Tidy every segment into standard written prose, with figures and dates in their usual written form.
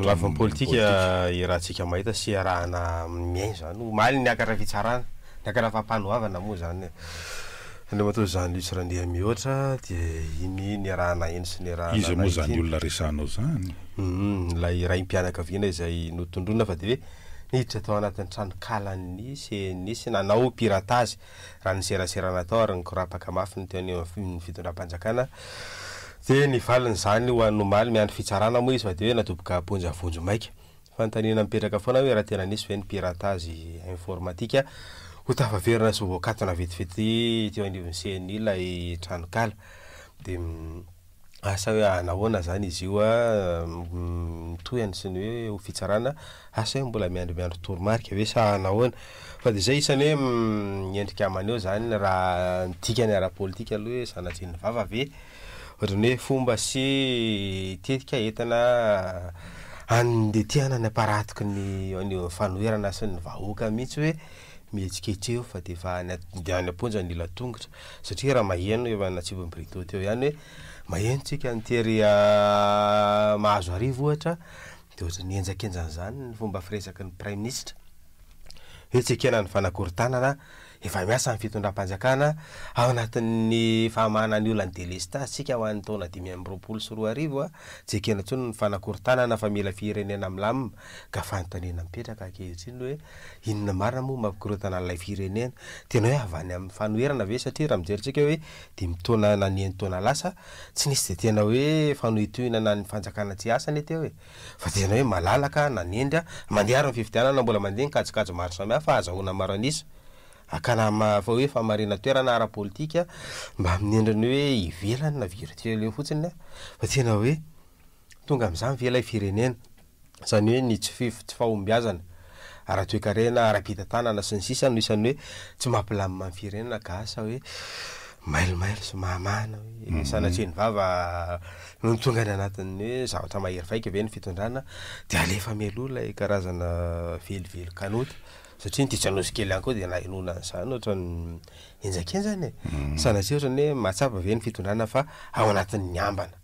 Lafiny politika irahantsika mahita sy arahana miainy zany omaly niakatra fitsarana niakatra fampanoavana moa zany andra matao zany Luc Randeha mihoatra dia iny niarahana iny sy niarahana izy moa zany olona resanao zany lay ray mpianakaviana izay notondrona fa dia hoe niditra tao anatin'ny tranokalany nisy nanao piratage raha ny seraserana tao ary nikorapaka mafy ny teo ny fitondram-panjakana dia nivaliny zany ho an'ny omaly miandro fitsarana moa izy fa dia hoe natoboka ponjavonjo maika fanontaniana mipetraka foana hoe raha tena nisy ve ny piratage informatika ho tafaverina sy voakatona vetivety teo anivon'ny CNI ilay tranokala dia asa hoe anahoana zany izy io mitohany sy ny hoe ho fitsarana asa hoe mbola miandro toromarika ve sa anahoana fa dia zay isany hoe miendrika amaneo zany raha dikany ara-politika aloha hoe sanatriany vava ve ohatrany hoe fomba sy tetika entana andetiana ny aparatiky ny fanoherana sy ny vahoaka mihitsy hoe mihetsiketreo fa dia fa any aponja ny ila tongotra satria raha maheno efa natsivon'ny Brito teo ihany hoe maheno tsika nitery mahazo arivo ohatra dia ohatra ny enjakenjany zany ny fomba firesaky ny prime ministre hoe tsekena ny fanakorontanana efa miasa ny fitondram-panjakana ao anatin'ny fahamahana ny olona ny délestage tsika ho an'ny taona 2024 tsekena tsony ny fanakorontanana fa mila firenena milamina ka fanontaniana mipetraka ankehitriny hoe inona marina moa mampikorotana n'ilay firenena tena hoe avy any amin'ny fanoherana ve satria raha mijeritsika hoe 10 taona nanieny taona lasa tsy nisy dia tena hoe fanohitohinana ny fanjakana tsy asany teo hoe fa tena hoe malalaka nanendra mandeha ny fifidianana mbola mandeha ny kajikajy maro samihafa azahoana maro anisa akana fa hoe famarina toerana ara-politika mba amin'ny endriny hoe ivelany na virtuel eo fotsiny fa tena hoe tonga amin'izany ve ilay firenena zany hoe ny tsy fahombiazana ara-toekarena ara-pitantanana sy ny sisa no isan'ny hoe tsy mampilamina amin'ny firenena ka asa hoe mailomailo sy mahamana hoe sanatriany vava no tonga ny anatin'ny hoe zavatra mahery vaika ve ny fitondrana dia alefa melo ilay karazana velivelo kanota satria nytitsanosy kely ihany koa dia nahenona an'izany ohatra ny enjakenjany sanatria ohatrany hoe mahatsapa ve ny fitondrana fa ao anatin'ny ambana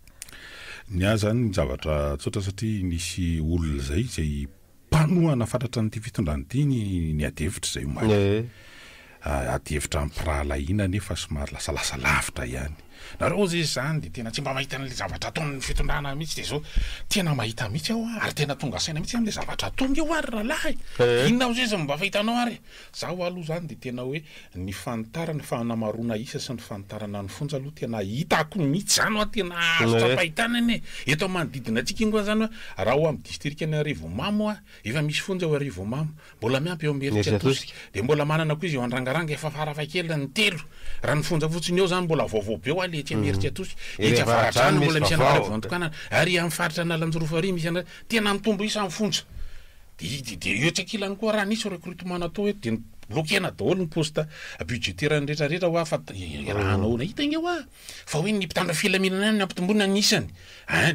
ny azy zany ny zavatra tsotra satria nisy olona zay mpanohana fantatra n'ity fitondrana ity ny adevitra zay omaly adevitra ampirahalaina nefa somary lasalasa lavitra ihany nareo izy zany dia tena tsy mba mahita n'ilay zavatra ataon'ny fitondrana mihitsy dia zao tena mahita mihitsy aho ary tena tonga saina mihitsy amin'ilay zavatra tonga eo ary rahalahy inona ozy izy mba fahitanao ary zaho aloha zany dia tena hoe ny fanitarana fanamarona isa sy ny fanitarana ny fonja aloha tena hitako mihitsy zany oa tena azo tapahitana ane eto manodidina antsika iny koa zany hoe raha ho amin'ny distrika ny Arivomamo efa misy fonja ho Arivomamo mbola miampy eo Meritrika Tosika dia mbola manana koa izy eo Andrangaranga efa farafakely ny telo raha ny fonja fotsiny eo zany mbola vaovao be ety Meritrika Tosika ety avaratrano mbola misy anareo vantokanana ary amin'ny faritra Nalanjorofary misy anareo tena mitombo isa amin'ny fonja dia eo tsakilany koa raha nisy recrutement atao hoe dia blokena daholo ny poste budgétaire rehetrarehetra ho afa rahanao hita iny eo fa hoe ny mpitandra filaminana ny ampitombona nisany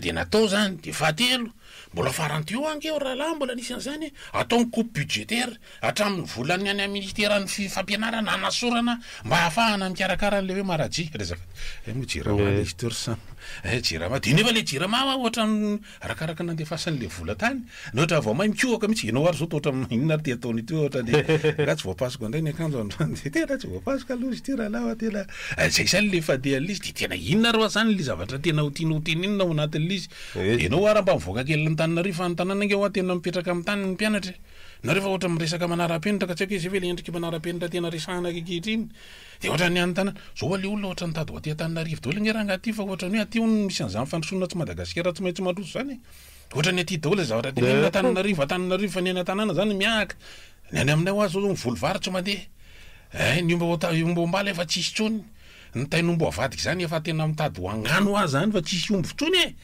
dia natao zany dia fahatelo mbola faranty eo ange eo rahalahy mbola nisy an'izany atao ny coupe budgétaire hatramin'ny volany any amin'ny ministèran'ny fampianarana anasorana mba hahafahana mikarakara an'ilay hoe maraji resaka jirama histoire sam jirama dia nefa le jirama ohatra arakaraka nandefasan'le vola tany na ohatra vao mahay mikoaka mihitsy ianao ary zao to ohatra inona ary ty ataony ity ohatra dia raha tsy voapasoko indray ny akanjo androany dia tena tsy voapasoko aloha izy ty rahalahy tena zay zany le fadehan'le izy dia tena inona ro zany le zavatra tena hotiany inona ao anatin'le izy ianao ary mba mivoaka kely ny taninarivo any tanàna inge tena mipetraka amin'ny tany ny mpianatra na rehefa ohatra miresaka manara-penitra ka tsy haiko izy ve le endrika manara-penitra tena resahana kehitriny dia ohatra ny any tanàna zao le olona ohatra nitady ho aty Antananarivo daholo nge raha ngaty fa ohatra ny hoe aty hono misy an'izany fandrosoana tsy Madagasikara tsy maintsy mandroso zany ohatra ny aty daholo zavatra tena Antananarivo fa ny eny tanàna zany miahaka ny any aminay ho azy zao mivolovarotra mandeha ny ombo ambala efa tsisy tsony ny tainombo avadiky zany efa tena mitady ho angano azy zany fa tsisy ombo tsony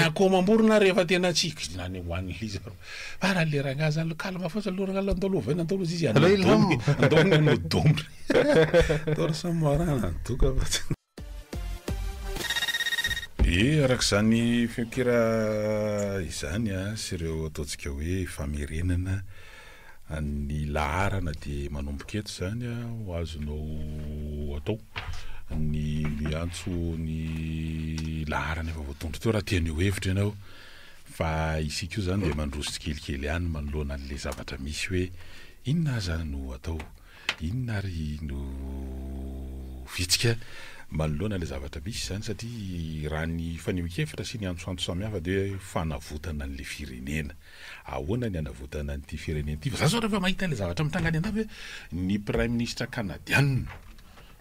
akomamborona rehefa tena tsika nany hoan'ny lizy fa raha le raha zany kalma fotsy aloha andalo vaina andalo izy andao nodombre toro samarana doka araka zany fikira izany sy ireo ataontsika hoe famerenana ny laharana dia manomboka eto zany ho azonao atao ny antso ny laharana efa voatondro teo raha tian'io hevitra ianao fa isika io zany dia mandroso tsikelikely ihany manoloana an'ilay zavatra misy hoe inona aza no atao, inona ary no vitsika manoloana ilay zavatra misy zany satria raha ny faneho-kevitra sy ny antsoantso samihafa dia fanavotana an'ilay firenena. Ahoana ny anavotana an'ity firenena ity? Fa za zao rehefa mahita ilay zavatra mitangany an-dava hoe ny prime ministre canadienne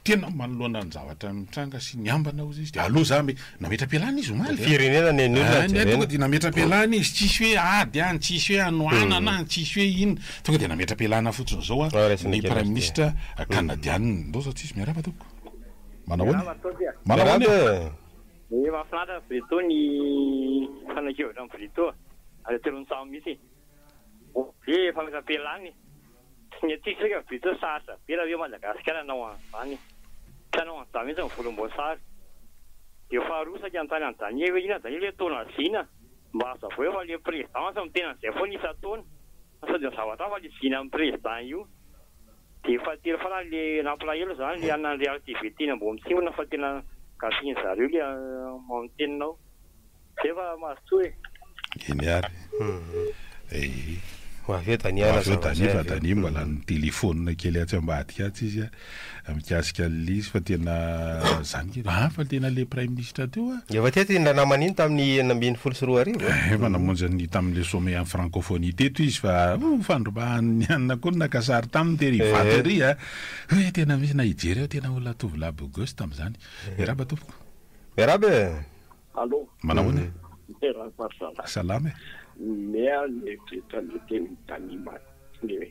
tena manoloana ny zavatra mitranga sy ny ambana ozy izy dia aloha za nametra-pialana izy omaly firenena ny tonga dia nametra-pialana izy tsisy hoe ady any, tsisy hoe anoanana any, tsisy hoe inona, tonga dia nametra-pialana fotsiny zao ny prime ministre canadienne. Ndao zao tsisy miaraba toko manahoana mahafinaritra Brito ny fanakevatra amin'ny Brito ary telony saho mihitsy dia fametra-pialana ny aty sika Brito saritra be raha hoe Madagasikara nao an'izany tanao an'izany mihitsy ny volomboasary dia faharoa saky anontany an'i Daniel hoe ina Daniel hoe taona zina mba hazavao fa ilay président sa mitena an'izay foana isa-taona sao dia zavatra fa ilay zina amin'ny président io dia fahatelo fa raha ilay nampalahelo zany ilay anana réactivité mbo mitsingona fa tena gasiany zareo ilay mamonteninao zay fa mahazotoa eny ary Dani mbola ny telefônina kely atsy-ambadika izy mikasika l'izy fa tena zany fa tena le prime ministre teo efa teto naman'iny tamin'ny 2022 efa namonjy ny tamin'le sommet en francophonie teto izy fa fandrobahan'ny anina koa nakasary taminy tery vatery hoe tena misy na ijery eo tena olona tovolaby Auguste tamin'izany miaraba tompoko miaraba allo manahoana salama mea le tretany teny tanima le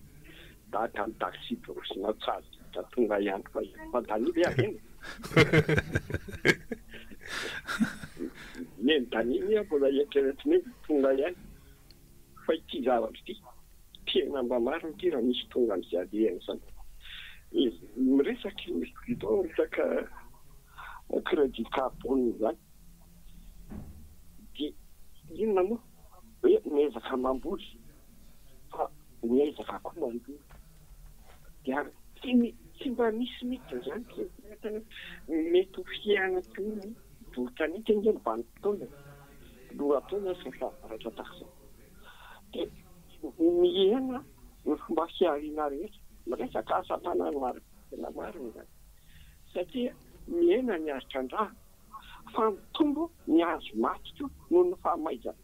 data ny taxi sy na tsady da tonga ihany fa tany be akeny ne tanimy mbola eritreretiny tonga ihany fa ity zavatra ity tena mba marina ity raha misy tonga ny ziady eny zany izy miresaky misy resaka crédit carbone zany dia inona moa hoe miezaka mamboly fa miezaka koa mandoly dia tsy mba misy mity zany mety ho fiana toy votrany tenge mibany fotoana lohatona sy favaratra takizao dia miena ny fomba fiarina rehetra miresaka asa-tanana marina tena marina zany satria miena ny azotran-draha fa mitombo ny azo matiko noho ny fahamaizana.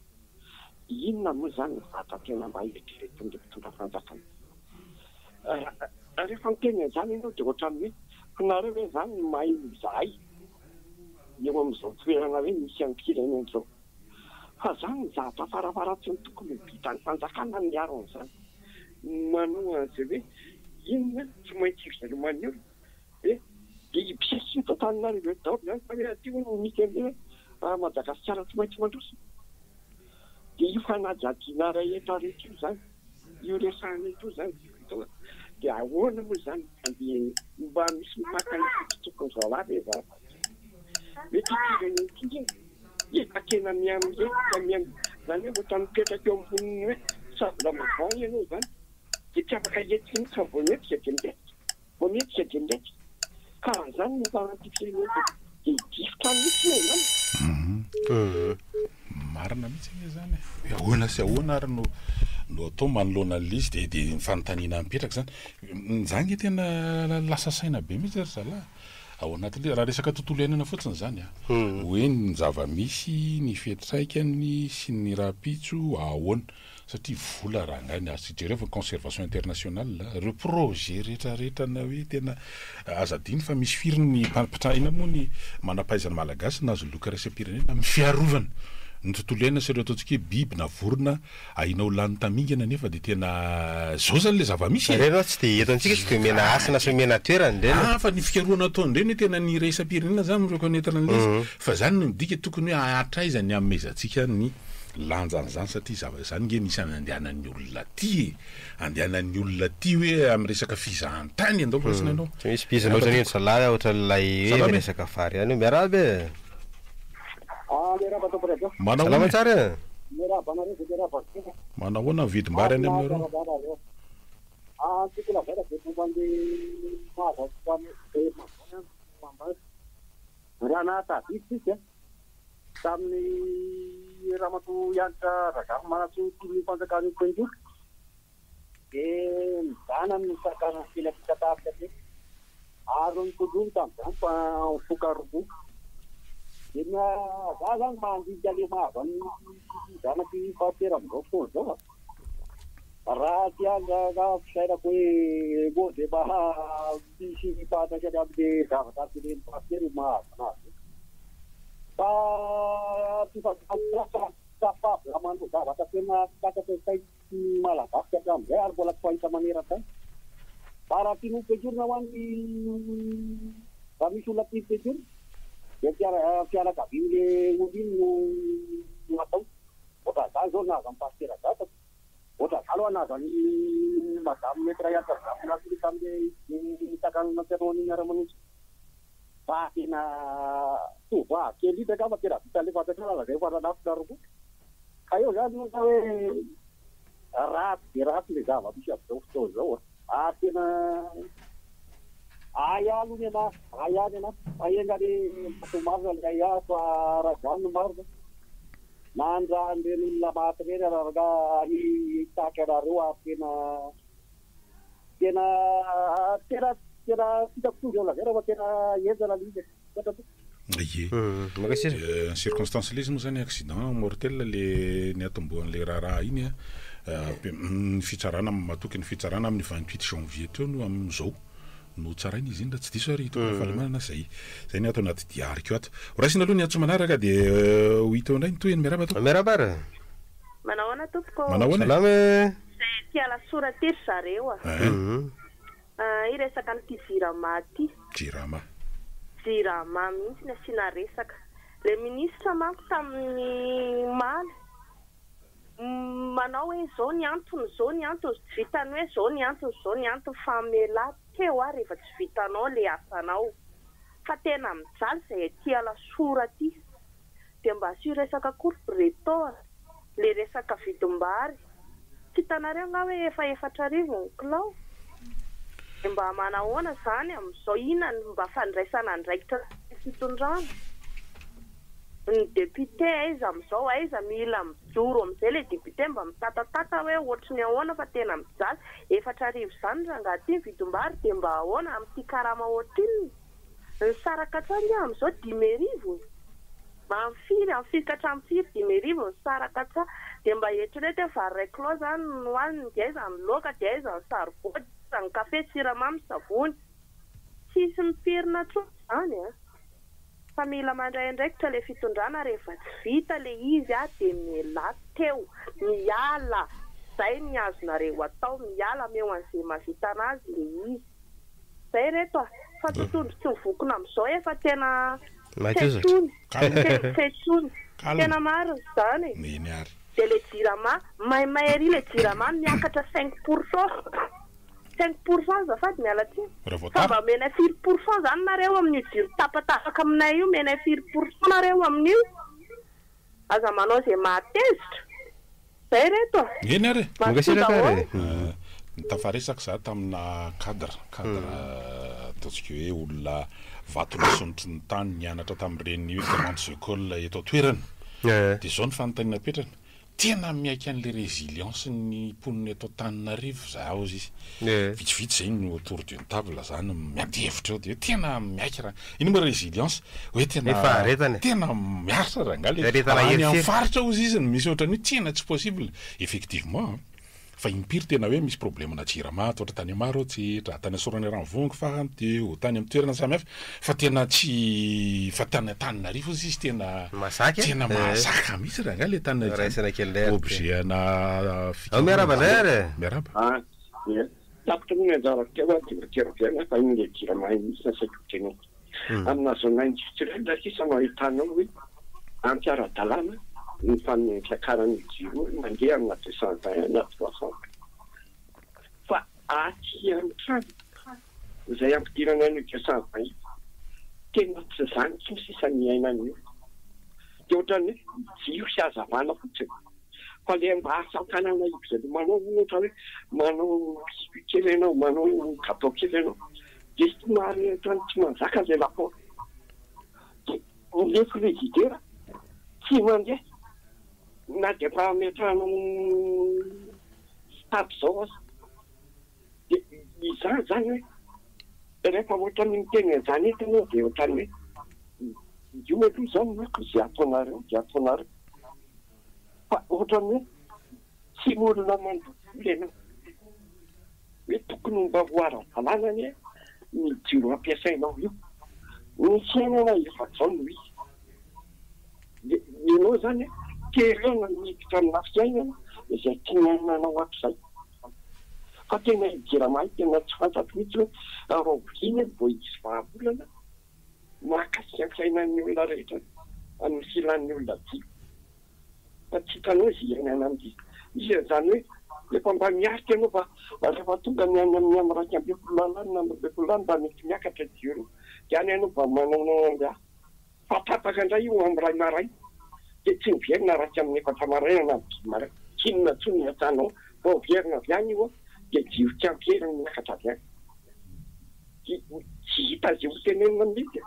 Inona moa zany ny vata tena mba eritreretin'le mpitondra fanjakana rehefa miteny an'izany ianao dia ohatran'ny hoe nareo hoe zany ny mahay mizahay eo amin'izao toerana hoe misy amin'ny firenena zao fa zany ny zavatra farafaratsy ny tokony vitan'ny fanjakana ny aron'izany manoa an'izay hoe inona tsy maintsy zareo maneho hoe dia mpiesito taninario daholo zany fa hoe aty no misy an'le Madagasikara tsy maintsy mandroso dia io fanajadiana rehetra rehetra io zany io resahana ito zany dia ahoana moa zany mba misy mipakany tokony zao avy za mety tireny ity efa tena miam'izay zany hoe ohatra mipetraka eo amboniny hoe savona mavao ianao zany dia tsy afaka etsiny fa vao mety dia mety ka zany ny fanantifireny dia hidifotra mihitsy io zany marina mihitsy iny zany ahoana sy ahoana ary no atao manoloana an'izy dia ny fanontaniana mipetraka zany tena lasa saina be mihitsy ry zalahy ao anatin'le raha resaka tontolo iainana fotsiny zany hoe ny zava-misy ny fetraikany sy ny rapitso ahoana satria vola raha ngany asidreo fa conservation internationale reo projet rehetrarehetrana hoe tena azadiny fa misy firiny ina moa ny manampaizany malagasy nazo loka resam-pirenena mifiarovana ny tontolo iainana sy ireo ataontsika hoe biby na vorona ainao lany tamingana nefa dia tena zao zany le zava-misy reno tsy dia eto antsika tsy dia mena asina sy mena toerany reny fa ny fikaroana ataony reny hoe tena ny resam-pirenena zany mireconnaître an'izy fa zany no midika tokony hoe ahatraizany amezantsika ny lanjan'izany satria zany nge nisy andehanan'ny olona ty hoe amin'ny resaka fizahantany andao rasina ianao tsy misy bizina ohatrany eny zalahy ohatra lay hoe resaka vary ihany io miaraby salama tsara manahoana vidim-bary any aminareo raha nahatabidy tamin'ny ramatoa ianitra ragafo manatsotoly fanjakany koinjoro dia mizana ny sakana kely fitatafica te ary ny kodrono tamin'izany fa fokarobo dia za zany mandinika le mahava ny zanaky fahatera amin'izao fotoana zao raha tianga fisairako hoe moa dia mba misy pahatakany amin'le zavatra le pahatery mahava anazy fa tifaaamano zavatra tena takatsay malagasy hatramin'izay ary mbola tsy fahita manerantany fa raha tiano pejorona ho an'ny raha misy olona tia pejorona dia fianakavian'le olo iny no atao ohatra zany zao naza amin'ny pastera data ohatra zany aloha naza ny madame metra iantazafonasily tamin'le takanona pianony miara-manontsy fa tena tova kely ita ka fa tena vita le fantatrana zay fa ranafina roa ka eo zany ohatra hoe raty de raty le zava misy amin'izao fotoana zao tena alo ny ana any ana aenga le matomarina le aya fa raha zany no marina nandrahan'ireny olona maty reny raha hitaky anareo tena fitakotozy ao lazay raha fa tena ezana lizy ie circonstance le izy moa zany accident mortel le niatomboan'le raha iny ny fitsarana matoky ny fitsarana amin'ny 28 janvier teo no amin'izao no tsarainy izy iny raha tsy diso ary hitako fahalamanana zay ny atao anaty diariko ato raisina aloha ny atso manaraka dia ho hita indray ny toeny miaraba to miarabara manahoana tompoko salama zay tiala soratery zareo i resaka nyty jirama ty jirama mihitsy ny asiana resaka le ministra manko tamin'ny maly manao hoe zao ny antony tsy vitany hoe zao ny antony famela teo ary rehefa tsy vitanao le asanao fa tena mijaly zay tiala sora ty dia mba asio resaka corporateur le resaka vidim-bary tsy hitanareo nga hoe efa 4 arivo ny kilao dia mba manahoana zany amin'izao inona mba fandraisana andraikitra fitondrano ny député aiza amin'izao aiza mila mijoro amin'izay le député mba mitatatata hoe ohatrany ahoana fa tena mijaly 4 arivo zany rangaty ny vidim-bary dia mba ahoana amin'ity karama ohatrinny ny saraka tsany amin'izao 10 arivo mamfiry hatramin'ny 10 arivo ny saraka tsa dia mba eritrereto hoe vareclo zany no hoaniny dia aiza ny loka dia aiza ny saribody ny kafe siramamy savony tsisy mipirina tsotra zany fa mila mandray andraikitra le fitondrana rehefa tsy vita le izy dia miala teo miala zay ny azonareo atao miala meo an'izay mavita anazy le izy zay reto fa totondro tsy mivokona amin'izao efa tena fetsony tena maro zany dia le jirama maimairy le jirama miakatra 5% 5% zafady miala ty fa mba mena 4% zany nareo amin'io jiro tapatapaka aminay io mena 4% nareo amin'io aza manao zay mahatezitra zay reto eny ary mangasilakare nitafaresaka za tamina cadre ataontsika hoe olona vatonasonotry ny tany nianatra tamin'ireny grandes écoles eto toerana dia zao ny fanontaniana petrana tena miaiky an'le résilience ny mponiny atao Tananarivo zaho izy vitsivitsy zay no autour d'une table zany miady hevitra eo dia tena miaiky raha iny moa résilience hoe tena miaritra raha ngany amin'ny faritra ozy izy misy ohatrany hoe tena tsy possible effectivement fa impiry tena hoe misy problème na jirama toatra tany maro tsitra tany asorany ranvongo farany teo tany amin'ny toerana samihafa fa tena tsy fa tany Tananarivo izy tena mahazaka mihitsy raha ngale Tananarivo obligé na miaraba tapitra ny anjara teo tiratirana fa iny le jirama misy na saikoteny amina zonay tsirela sisa mahitanao hoe antsiara-dalàna ny fanekakarany jiro mandeha amina 220 na 300 fa aty amin'ny trano izay ampidirana ny 220 tena tsy zany tsy misisa ny ainan'io dia ohatrany jiro sy azavana fotsiny fa le mba asan-tanana io zay manao ohatra hoe manao biscuit kely ianao manao gâteau kely ianao dia somary ohatrany tsy manjaka le laport dia le frigidaire tsy mandeha na dia efa metrano stable zao aza dia izany zany hoe rehefa ohatrany miteny an'izany entanao dia ohatrany hoe io aloha izany mako izay ataonareo dia ataonareo fa ohatrany hoe tsy olona mandotoly ianao hoe tokony mba hoara-dalàna ny ny jiro ampiasainao io misy ainana efa-jao no izy ianao zany terena miditra amina fiainana izay tiananao atr'izay fa tena idiramahy tena tsy fantatro mihitsy hoe raovina vo isy vahaolana mahakasiakainan'ny olona rehetra amin'ny filan'ny olona tia fa tsy hitanao izy iainana amin'izy izy zany hoe efa mba miarika ianao fa rehefa tonga ny any amin'ny am'raika ambefolo lany na ambefolo lany mba mety miakatra jiro dia any ianao mba manao amby fa tapaka indray io am'ray maray dia tsy miverina raika amin'ny efatra maraina na maray kinona tsony atsanao fa verina avy any io dia jiro tsy ampiheriny miakatra avy any tsy hita zay ho tenenina mihitsy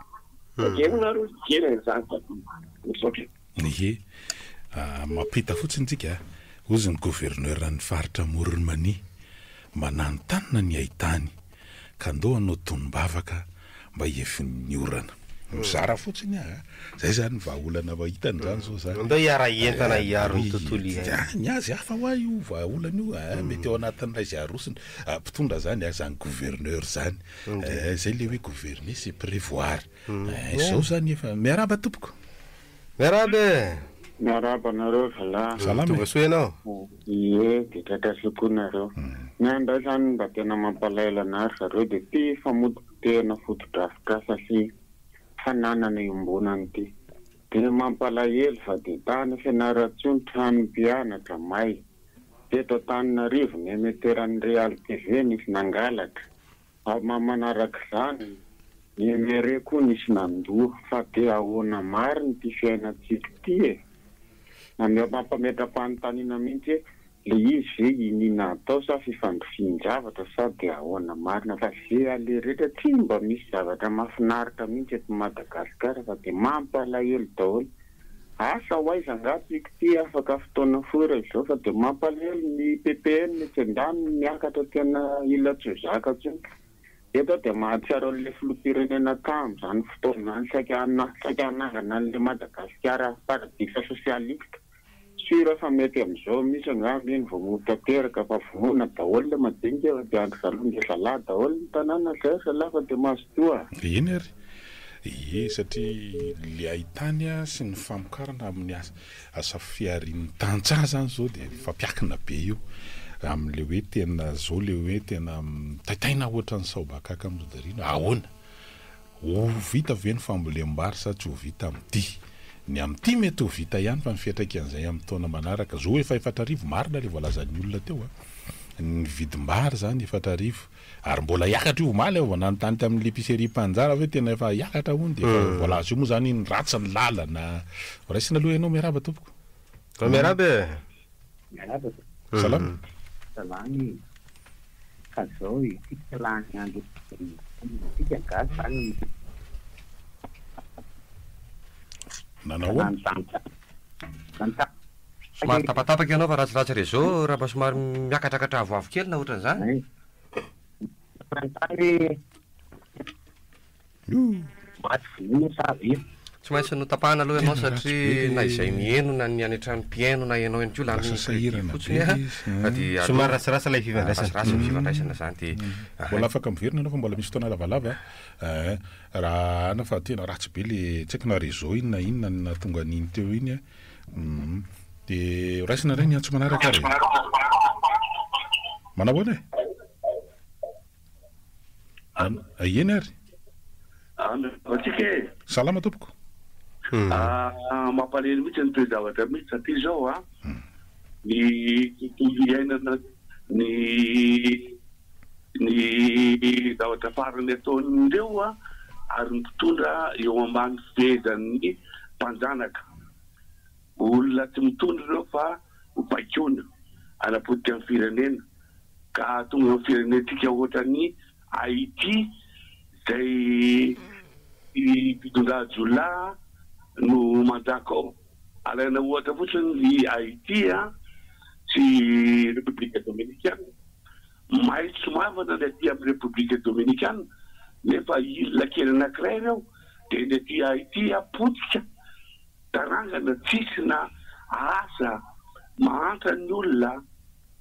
dia nareo ijerina zany misaotra ie mampita fotsiny tsika ozy ny gouverneur ny faritra Moronmania mananotanina ny ahitany ka ndoa anao tonombavaka mba efin'ny orana mizara fotsiny zay zany vahaolana mahitany zany zao zany andao hiara entana hiaro ny tontolo ny azy hafa hoa io vahaolana io mety ao anatin'ilay zay arosiny mpitondra zany zany gouverneur zany zay le hoe gouverner c'est prévoir zao zany efa miaraba tompoko miaraba nareo tonga soa ianao ie dia tratrasokonareo ny andray zany mba tena mampalaila anary zareo dia ty famoditena fotodrafitrasa sy fananana iombonany ty dia mampalahelo fa dia tany fianaratsony trano mpianatra may teto Antananarivo ny emeteran'ny Real TV nisy nangalatra manaraka izany ny emere koa nisy nandoa fa dia ahoana mariny ty fiainatsika ty na mampametra-panontaniana mihitsy le izy ve inina atao sa fifandrofian-javatra sa dia ahoana marina fa ze ale rehetra tsy mba misy zavatra mahafinaritra mihitsy eto Madagasikara fa dia mampalahelo daholo asa hoaiza angatsika ty afaka fotoana fora izao fa dia mampalahelo ny PPN tsy andany miakatra tena ilatso-zaka tsony eto dia mahatsiaro an'le filoham-pirenena tamy zany fotoana any saika anangana an'le Madagasikara paradisa sosialista sura fa mety amin'izao misy angamby eny vao motateraka fa vonoina daholo le madinika dia andro zalongesalahy daholo ny tanàna zay salafa dia mahazotoa iny ary satria le ahitany sy ny famokarana amin'ny asa fiarin'ny tantsaha zany zao dia fampiakina be io amin'le hoe tena zao le hoe tena taitaina ohatra ny saobakaka amin'zodarina ahoana ho vita ve ny fambolem-bary sa tsy ho vita amin'ity ny amin'ity mety ho vita ihany fa mifiatraikan'izay amin'ny taona manaraka zo efa 4 arivo marina le voalazan'ny olona teo ny vidim-bary zany 4 arivo ary mbola hiakatra io omaly ao nanontany tamin'ny l'épicerie Panjara hoe tena efa hiakatra hono dia voalazo io moa zany ny ratsy ny lalana raisina aloha ianao miaraba tompoko miaraba salama salany ka zao tika lany andro tika gasy zany nanao somary tapatapaka ianao fa ratsiratsy réseau raha mba somary miakatrakatra avoavo kely na ohatran'izany tsy maintsy no tapahana aloha ianao satria na izay mieno na ny any an-trano-piaino na ianao ihany koa lany fotsiny dia somary ratsiratsy ilay fivandraisana ny fivandraisana zany dia mbola afaka miverina anao fa mbola misy fotoana lavalava raha ana fa tena ratsy be le tsy haiko na réseau inona inona na tonga n'iny teo iny dia raisina indray ny antso manaraka ary manahoana eny ary salama tompoko mampalahelo mihitsy ny toe-zavatra mihitsy satria zao ny tontolo iainana ny zavatra farany ataon'ireo ary mitondra eo ambany fehezan'ny mpanjanaka olona tsy mitondra ireo fa mipaikona anapotika amin'ny firenena ka tonga amin'ny firenentsika ohatra ny Haïti zay mpitondra jola no manjaka ao alaina ohatra fotsiny ny Haïti sy République Dominicaine maitso mavana ny aty amin'ny République Dominicaine nefa ilona kely anankiray ireo dia ny aty Haïti potika tarangana tsisy na asa mahantra ny olona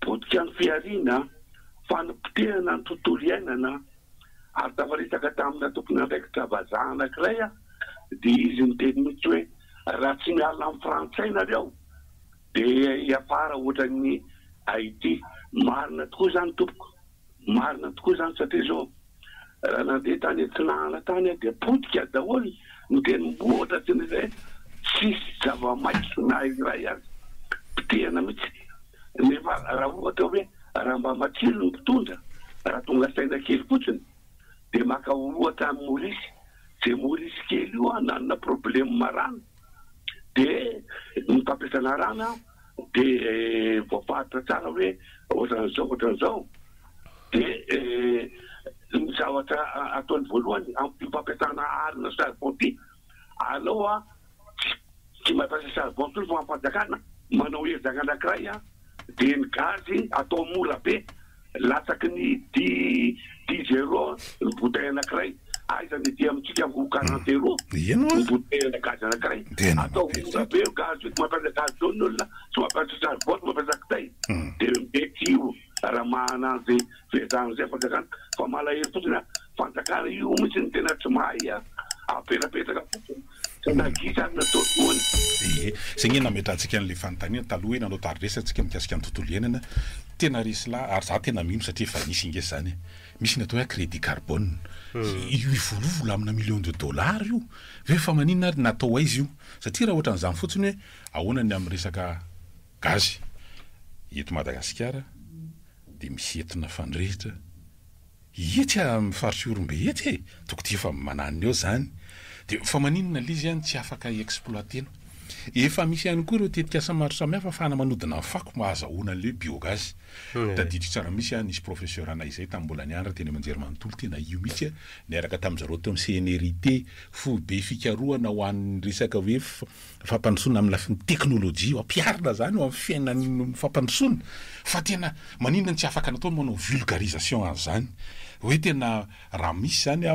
potika ny fiariana fanapotehana ny tontolo iainana ary tafarisaka tamina tompony andraikitra vazaha anankiray dia izy miteny mihitsy hoe raha tsy miala amin'ny frantsay nareo dia hiafara ohatran'ny Haïti. Marina tokoa zany tompoko, marina tokoa zany satria zao raha nandeha tany Tsinahana tany dia potika daholo no teny ohatra teny hoe sisy zava-maitso na iray azy potehana mihitsy. Nefa raha ohatra hoe raha mba matsilo ny mpitondra raha tonga saina kely fotsiny dia maka ohatra amin'ny Maorisy, izay Maorisy kely io nanana problème marana dia ny fampiasana rano dia voafaritra tsara hoe ohatran'izao dia ny zavatra ataony voalohany amin'ny fampiasana arina charbon ty alao tsy mampiasa charbon tolo fa mampanjakana manao ezaka anankiray dia ny gazy atao mora be latsaky ny 10 € ny bouteille anankiray aizany dia amintsika amin'ny 40 € ny bouteille gazy anankiray atao mora be gazy mampiasa gazy zao ny olona tsy mampiasa charbon mampiasa kitay dia mety io raha mahanan'izay fehezan'izay fanjakana fa malahelo fotsiny fanjakana io mihitsy ny tena tsy mahay aperapetraka fotsiny zay ny nametrahantsika an'le fanontaniana taloha hoe nanao tariresantsika mikasika ny tontolo iainana tena resy la ary za tena mino satria efa nisy inge zany misy natao hoe crédit carbone io ivolovola amina $millions io ve fa maninona ary natao aizy io satria raha ohatran'izany fotsiny hoe ahoanany amin'ny resaka gazy eto Madagasikara dia misy entina fandrehitra ety amin'ny faritry Orombe ety toko ty efa mananiny eo zany dia fa maninona lizy ihany tsy afaka exploitena efa misy ihany koa ireo tetikasa maro samihafa afahana manodina ny fako mahazahoana an'ilay biogaz tadiditra tsara misy nisy professeur anay izay tamin'ny mbola nianatra teny Manjeri manontolo tena io mihitsy niaraka tamin'izareo teo amin'ny CNRT fo be fikarohana ho an'ny resaka hoe fampandrosoana amin'ny lafiny teknôlôjia ampiarina zany ho amin'ny fiainan'ny fampandrosoana fa tena maninona tsy afaka natao manao vulgarisation an'izany hoe tena raha misy zany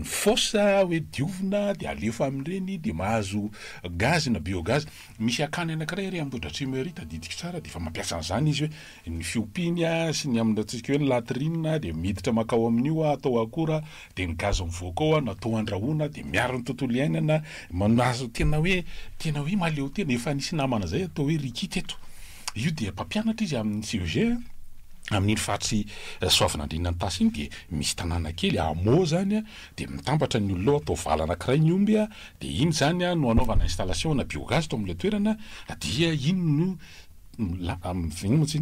fosa hoe diovina dia alefa amin'ireny dia mahazo gazy na biogaz misy akany anankiray ry ambodratry merita didiky tsara dia efa mampiasa an'izany izy hoe ny fiompiany sy ny amin'ntsika hoe ny latrine dia miditra makao amin'io atao akora dia ny gazy mivoaka ao natao andrahoana dia miaro ny tontolo iainana mahazo tena hoe maleo tena efa nisy namana zay atao hoe rikita eto io dia mpampianatra izy amin'ny CEG amin'iny faritry Soavinandriana ny tasy iny dia misy tanàna kely amo zany dia mitambatra ny olona atao vala anankiray ny omby dia iny zany no anaovana installation na biogaz to amin'ilay toerana dia iny no tsy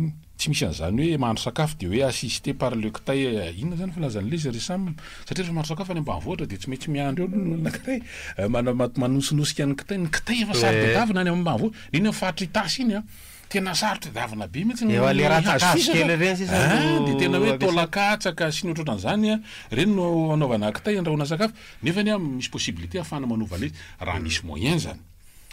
misy an'izany hoe mahandro sakafo dia hoe assisté par le kitay inona zany filazan'ilay izy resam satria rehefa mahandro sakafo any ambanivohitra dia tsy maintsy miandro eo no anankiray manosonosika ny kitay efa sarotra davina any ambanivohitra iny amin'ny faritry tasy iny tena sarotra davina be mihitsy dia tena hoe tolakatsaka sy ny ohatran'izany reny no anaovana kitay andrahoana sakafo nefa ny misy possibilité ahafahana manova le raha misy moyen zany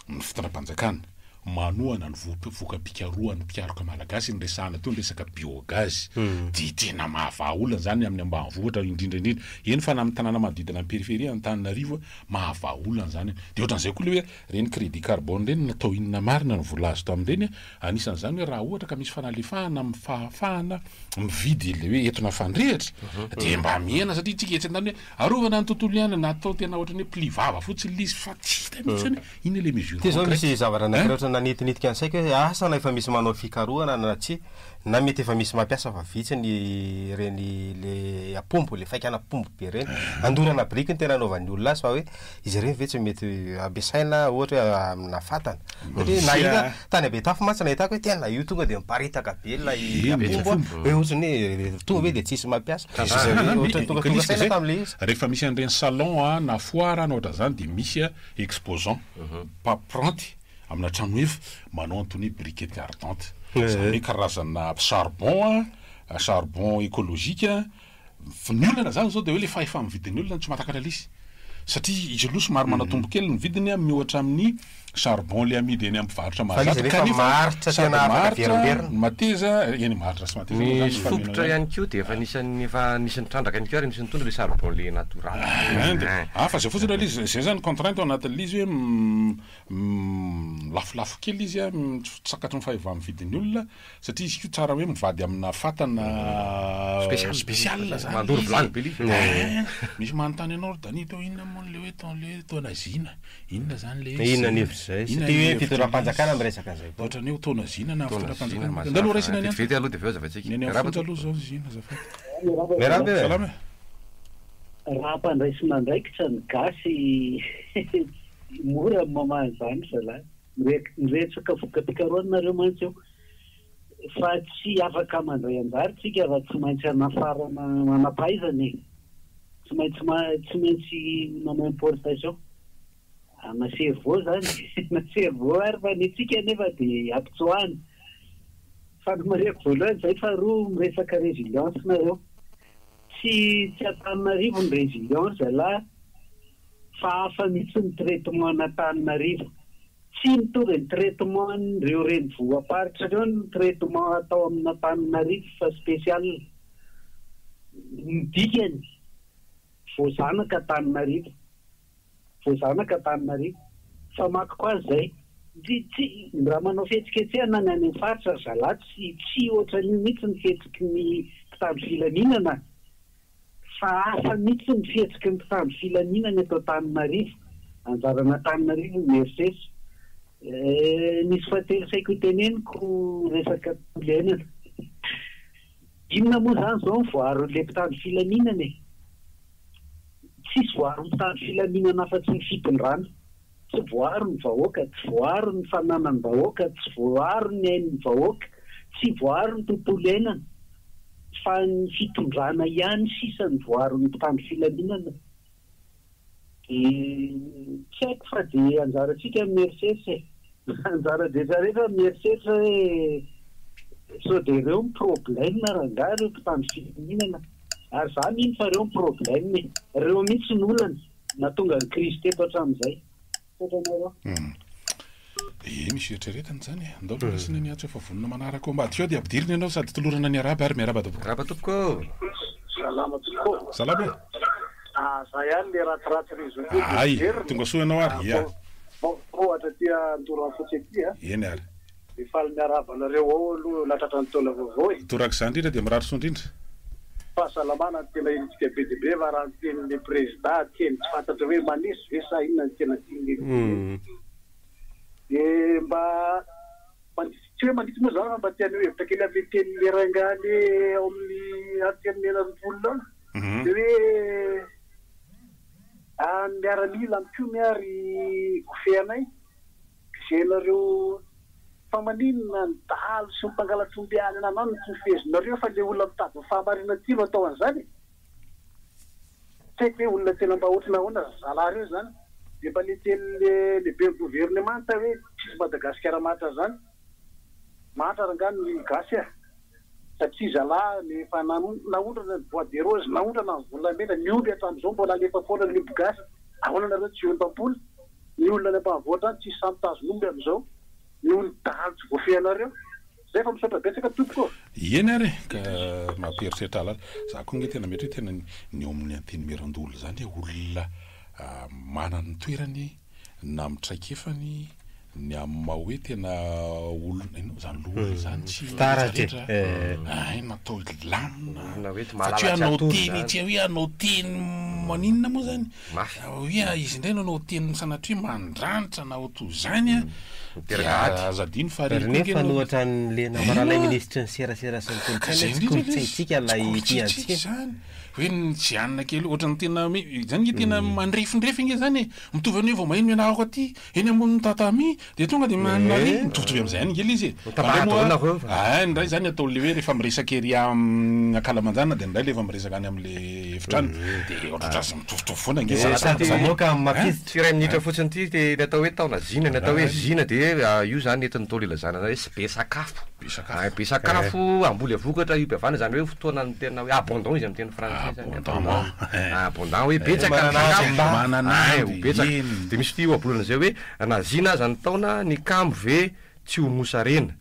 ny fitondram-panjakana manoana ny voka-pikarohany mpiaroka malagasy ny resahana teo ny resaka biogaz dia tena mahavaha olona zany amin'ny ambanivohitra indrindraindrindra eny fa na amin'ny tanàna manodidina amin'ny périphérie Antananarivo mahavaha olona zany dia ohatran'izay koa le hoe reny crédit carbone reny natao inona marina ny vola azo tamin'ireny anisan'izany hoe raha ohatra ka misy fanalefahana amin'ny fahafahana mividy le hoe entona fandrehatra dia mba miena satria tsika etsy an-tany hoe arovana ny tontolo iainana natao tena ohatrany hoe plivava fotsiny lizy fa tsy hita mihitsy iny le mesure nanetinitika ansaika hoe asa na efa misy manao fikarohana na tsy na mety efa misy mampiasa fa vitsy ny reny le apombo le faikana apombo be reny andorana briky ny tena anaovan'ny olona azy fa hoe izy reny ve tsy mety ampiasaina ohatra hoe amina fatana na ina tany Betafy matsy nahitako hoe tena io tonga dia miparitaka be ilay apombo hoe ohatrany tonga hoe dia tsisy mampiasa tonga saina tamin'le izy rehefa misy an'ireny salon na foire na ohatran'izany dia misy exposant papranty amina trano efa manao antony briquette ardente zany karazana charbon écologique ny olona zany zao dia hoe le fahefa mividin'ny olona tsy mahatakatra lisy satria izy aloha somary manatombo kely ny vidiny a mihoatra amin'ny charbon le amidy eny ampivarotra mahazatra kanefa mateza eny maharitra sy mateza ny fototra ihany koa dia efa nisy nitrandraka ihany koa ary nisy nitondra le charbon le natoraly fa zay fotsiny izy zay zany contrainte ao anatin'le izy hoe lafolafo kely izy a sakatry ny faheva amin'ny vidiny olona satria izy ko tsara hoe mivady amina fatana spécial mandoro vilany be lizy misy manontany anao dani tao inona moa le hoe taonazina inona zany le inona ny hevitry zay satria hoe fitoram-panjakana miresaka an'izay ohatra ny hoe taonazina na fitoram-panjakana ndalo raisina any vety aloha dia aveo zavatsika neny afonja aloha zao zina zafady salama raha mpandraisina ndraikitra ny gasy mora mamany zany zalahy miretsaka vokapikaroanareo mantsy eo fa tsy afaka mandray anjary tsika fa tsy maintsy anafara manapaizany tsy maintsy manao importation na cerveau zany na cerveau ary fa ny tsika nefa dia ampitsoany fa ny mariako voalohany zay fa roa miresaka résilience nareo tsy Antananarivo ny résilience zalahy fa hafa mihitsy ny traitement n'Antananarivo tsy mitovy ny traitement n'ireo renivohiparitra reo ny traitement atao amin'ny Antananarivo fa spécial midikany voazanaka Antananarivo fa maka koa zay tsy raha manao fihetsiketsehana ny any faritra zalahy tsy ohatran'io mihitsy ny fihetsiky ny mpitandro filaminana fa hafa mihitsy ny fihetsiky ny mpitandro filaminana eto Antananarivo anjarana Antananarivo mierisesy nisy fatelo saiko iteneniko resaka tolainana inona moa zany zao ny voaron'le mpitandro filaminana tsisy voaro ny mpitandro filaminana fa tsy ny fitondrana tsy voaro ny vahoaka tsy voaro ny fananany vahoaka tsy voaro ny ain'ny vahoaka tsy voaro ny tontolo iainana fa ny fitondrana ihany sisa ny voaro ny mpitandro filaminana tsy haiko fa dia anjaratsika mierisesy anjara dia rehefa mierisesy hoe so dia reo ny problème raha reo mpitandro filaminana ary za mino fa reo ny problème reo mihitsy ny olana na tonga ny crise teto hatramin'izay misy eritreretany zany andao rasina ny atso efa vonona manaraka ambady keo dia ampidiriny ianao sady tolorana ny araba ary miaraba toko salama toko salama za ihany le ratiraty réseau ay tonga soa ianao ary ia ohatra tia andorany fotsy aty eny ary efaly miaraba nareo ao aloha latratra ny taona vaovao toraka izany indrindra dia mirary soa indrindra fahasalamana ny tena iritsika be dia be va raha ny tenin'le président teny tsy fantatra hoe manisy ve sa inona ny tena tiany dia mba tsy hoe manditsy moa zany mba tiany hoe hevitra kely ave tenin'le rangany ao amin'ny antenimena ny volona dia hoe miaramila amiko miary gofeanay zenareo fa maninona ny dalo sy mipangalatromby any ananao ny tsy mifezinareo fa le olona mitady fahamarina ty no atao an'izany tsy haiko hoe olona tena mba ohatrana ahoana zalahy reo zany dia mba le teny lehibe ny gouvernemanta hoe tsisy Madagasikara mahatra zany mahatra rangano ny gasy satria zalahy efa naondrana ny bois de rose naondrana ny volamena ny omby hatramin'izao mbola alefa foana ny omby gasy ahoana nareo tsy onym-pampoly ny olona ny ambanivohitra any tsisy sampitazonomby amin'izao noho ny dalo tsy voafehanareo zay fa misaotra betsaka tompoko eny ary ka mampieritreritra ala za koa nge tena mety hoe tena ny eo amin'ny antenimerandolo zany olona manany toerany na mitraikefany ny amin'ny maha hoe tena olona ino zany loha zany tsy taratra natao lamina satria anao teny tsy hoe anao teny maninona moa zany hoe izy indray nanao teny sanatria mandranitra na oto zany azadiny farenefa nohatra n'le namaralay ministre ny serasera sy ny kolotsaintsika lay zany hoe ny tsy anina kely ohatra ny tena zany tena mandrefindrefy nge zany mitovy any hoe vao mahino menahako aty eny ambony tatami dia tonga dia manary mitovitovy am'izay any ngely izy ndray zany atao le hoe rehefa miresaka ery akalamanjana dia ndray le efa miresaka any am'le efitrany dia ohatratra mitovitovy foana nge ray minitra fotsiny ty dia natao hoe taona zina natao hoe zina dia io zany entiny tolo ilazana hoe sy be sakafo be sakafo amboly avokatra ipavana zany hoe fotoana ny tena hoe abondant izy amin'ny teny frantsay zany abondant hoe betsaka betsaka de misy ty abolana zay hoe nazina aza ny taona ny kambo ve tsy ho mosarena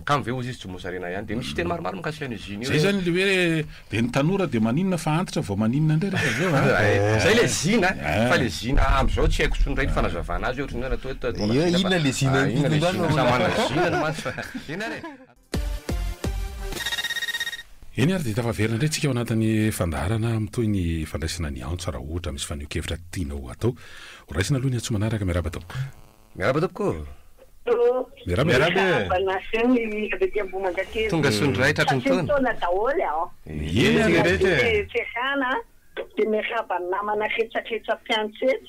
kambo ve ozy izy tsy mosarena ihany de misy teny maromaro mikasika an'izy iny zay zany le hoe de ny tanora de maninona fa antitra vao maninona ndray rehefa zao zay le zina fa le zina am'izao tsy haiko tsondray ny fanazavana azy ohatrany hoe atao inona le zina zina no mantsy ina re eny ary de tafaverina indray tsika ao anatin'ny fandaharana mitoy ny fandraisana ny antso raha ohatra misy fanio-kevitra tianao atao horaisina aloha ny antso manaraka miaraba tompoko tonga sondray tratry ny taona daholo aho fiahana de miaraba namana ketsaketsa mpiantsety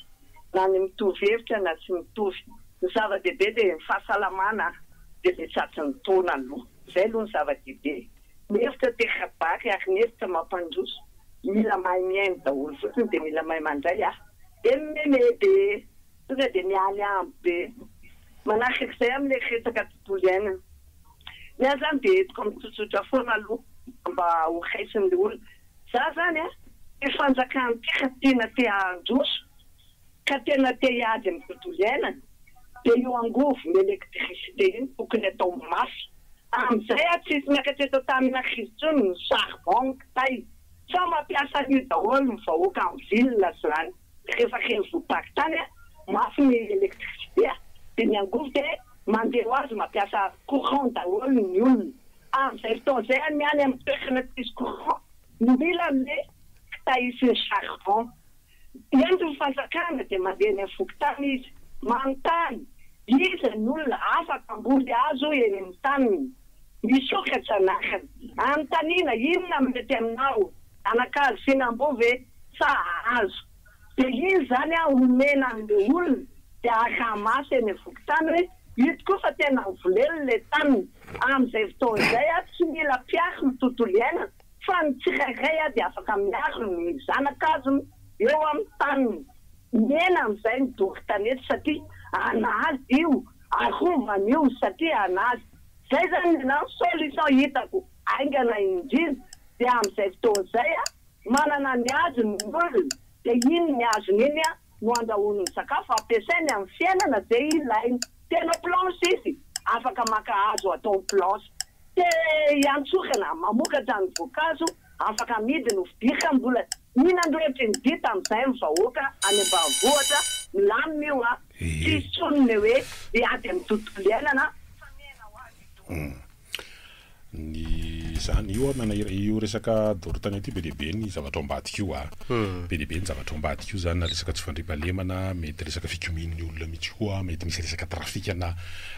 na ny mitovy hevitra na tsy mitovy ny zava-dehibe de ny fahasalamana de betsatsy ny taona aloha zay aloha ny zava-dehibe nefitra tekabaky ary nefitra mampandroso mila mahay miaino daholo fotsiny de mila mahay mandray de meme be tonga de mialy amby be manahaka izay amin'le resaka tontolo iainana ny zany de etiko mitsotsotra foana aloha mba ho raisin'le olona za zany fanjakany ty ka tena te handroso ka tena te hiady amin'ny tontolo iainana de io angovo m'électricité iny tokony atao mafy am'izay tsisy miakatreta tamina kristrony ny charbon kitay sa mampiasa an'io daholo ny vahoaka amin'ny ville zany rehefa reny voapaky tany mafy ny électricité de ny angovo de mandeha ho azy mampiasa courant daholo ny olona am'izay fotoana zay miany amin'ny toerana tsisy courant mila le kitay sy ny charbon ento ny fanjakana de mandeha ny vokotany izy manontany izy ny olona afaka amboly azo eny amin'ny taniny misokatra anakany anontaniana inona mety aminao anakazo fihinam-bovy sa azo de izy zany omena an'le olona de akamasy eny vokotany hoe ito koa fa tena volelo le taniny am'izay fotoana zay tsy mila piaro ny tontolo iainana fa ny tsirairay de afaka miaro ny zanakazony eo amin'ny taniny mena am'izay ny dorytanety satria anazy io arovany io satria anazy zay zany na solution hitako aingana indrindra de am'izay fotoana zay manana ny azony ny olona de iny ny azony iny no andrahoany ny sakafo ampiasainy amin'ny fiainana zay ilainy tena planche izy afaka maka azo atao planche de iantsokana mamokatra ny voankazo afaka midiny hovidika mbola mihinandroetry ny dita am'izay ny vahoaka any ambanivohitra milamina io tsisy tsonony hoe hiady amin'ny tontolo iainana ny zany io io resaka dorotany aty be dehibe ny zavatra ambadika io be dehibe ny zavatra ambadika io zany na resaka tsy fandriampahalemana mety resaka fikomin'ny olona mihitsy koa mety misy resaka trafikana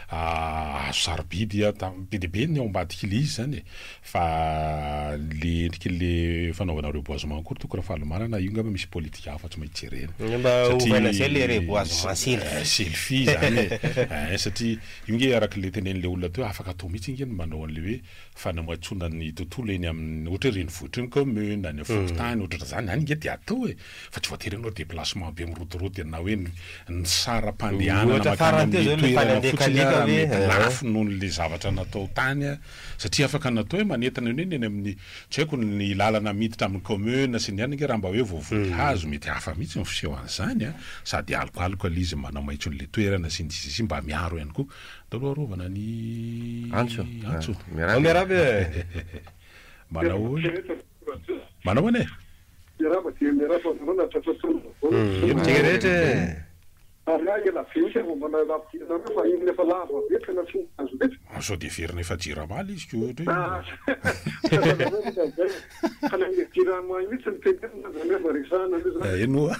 azo sarobidy be dehibe ny ao ambadika ile izy zany fa le endriky le fanaovana reboisement koa tokony fahalomanana io ngamba misy politika hafa tsy maintsy jerena mba zay le reboisement selfie zany satria io nge araka le tenen'le olona teo afaka atao mihitsy nge manao an'le hoe fanamoatsona ny tontolo eny amin'ny ohatra reny vohitra ny commune any fokotany ohatra zany any nge de atao fa tsy voatery anao déplacement be mirotoroty na hoe ny saram-pandehanana lafo noho le zavatra natao tany satria afaka natao hoe manentana eny eny amin'ny tsy haiko ny lalana miditra amin'ny commune sy ny any nge raha mba hoe voavoninkazo mety hafa mihitsy ny fiseho an'izany sady alikoalika izy manao maitso n'le toerana sy ny mba miaro ihany koa taloha arovana ny antso miarabe manao ane sao de verina efa jiramaly izy ko eno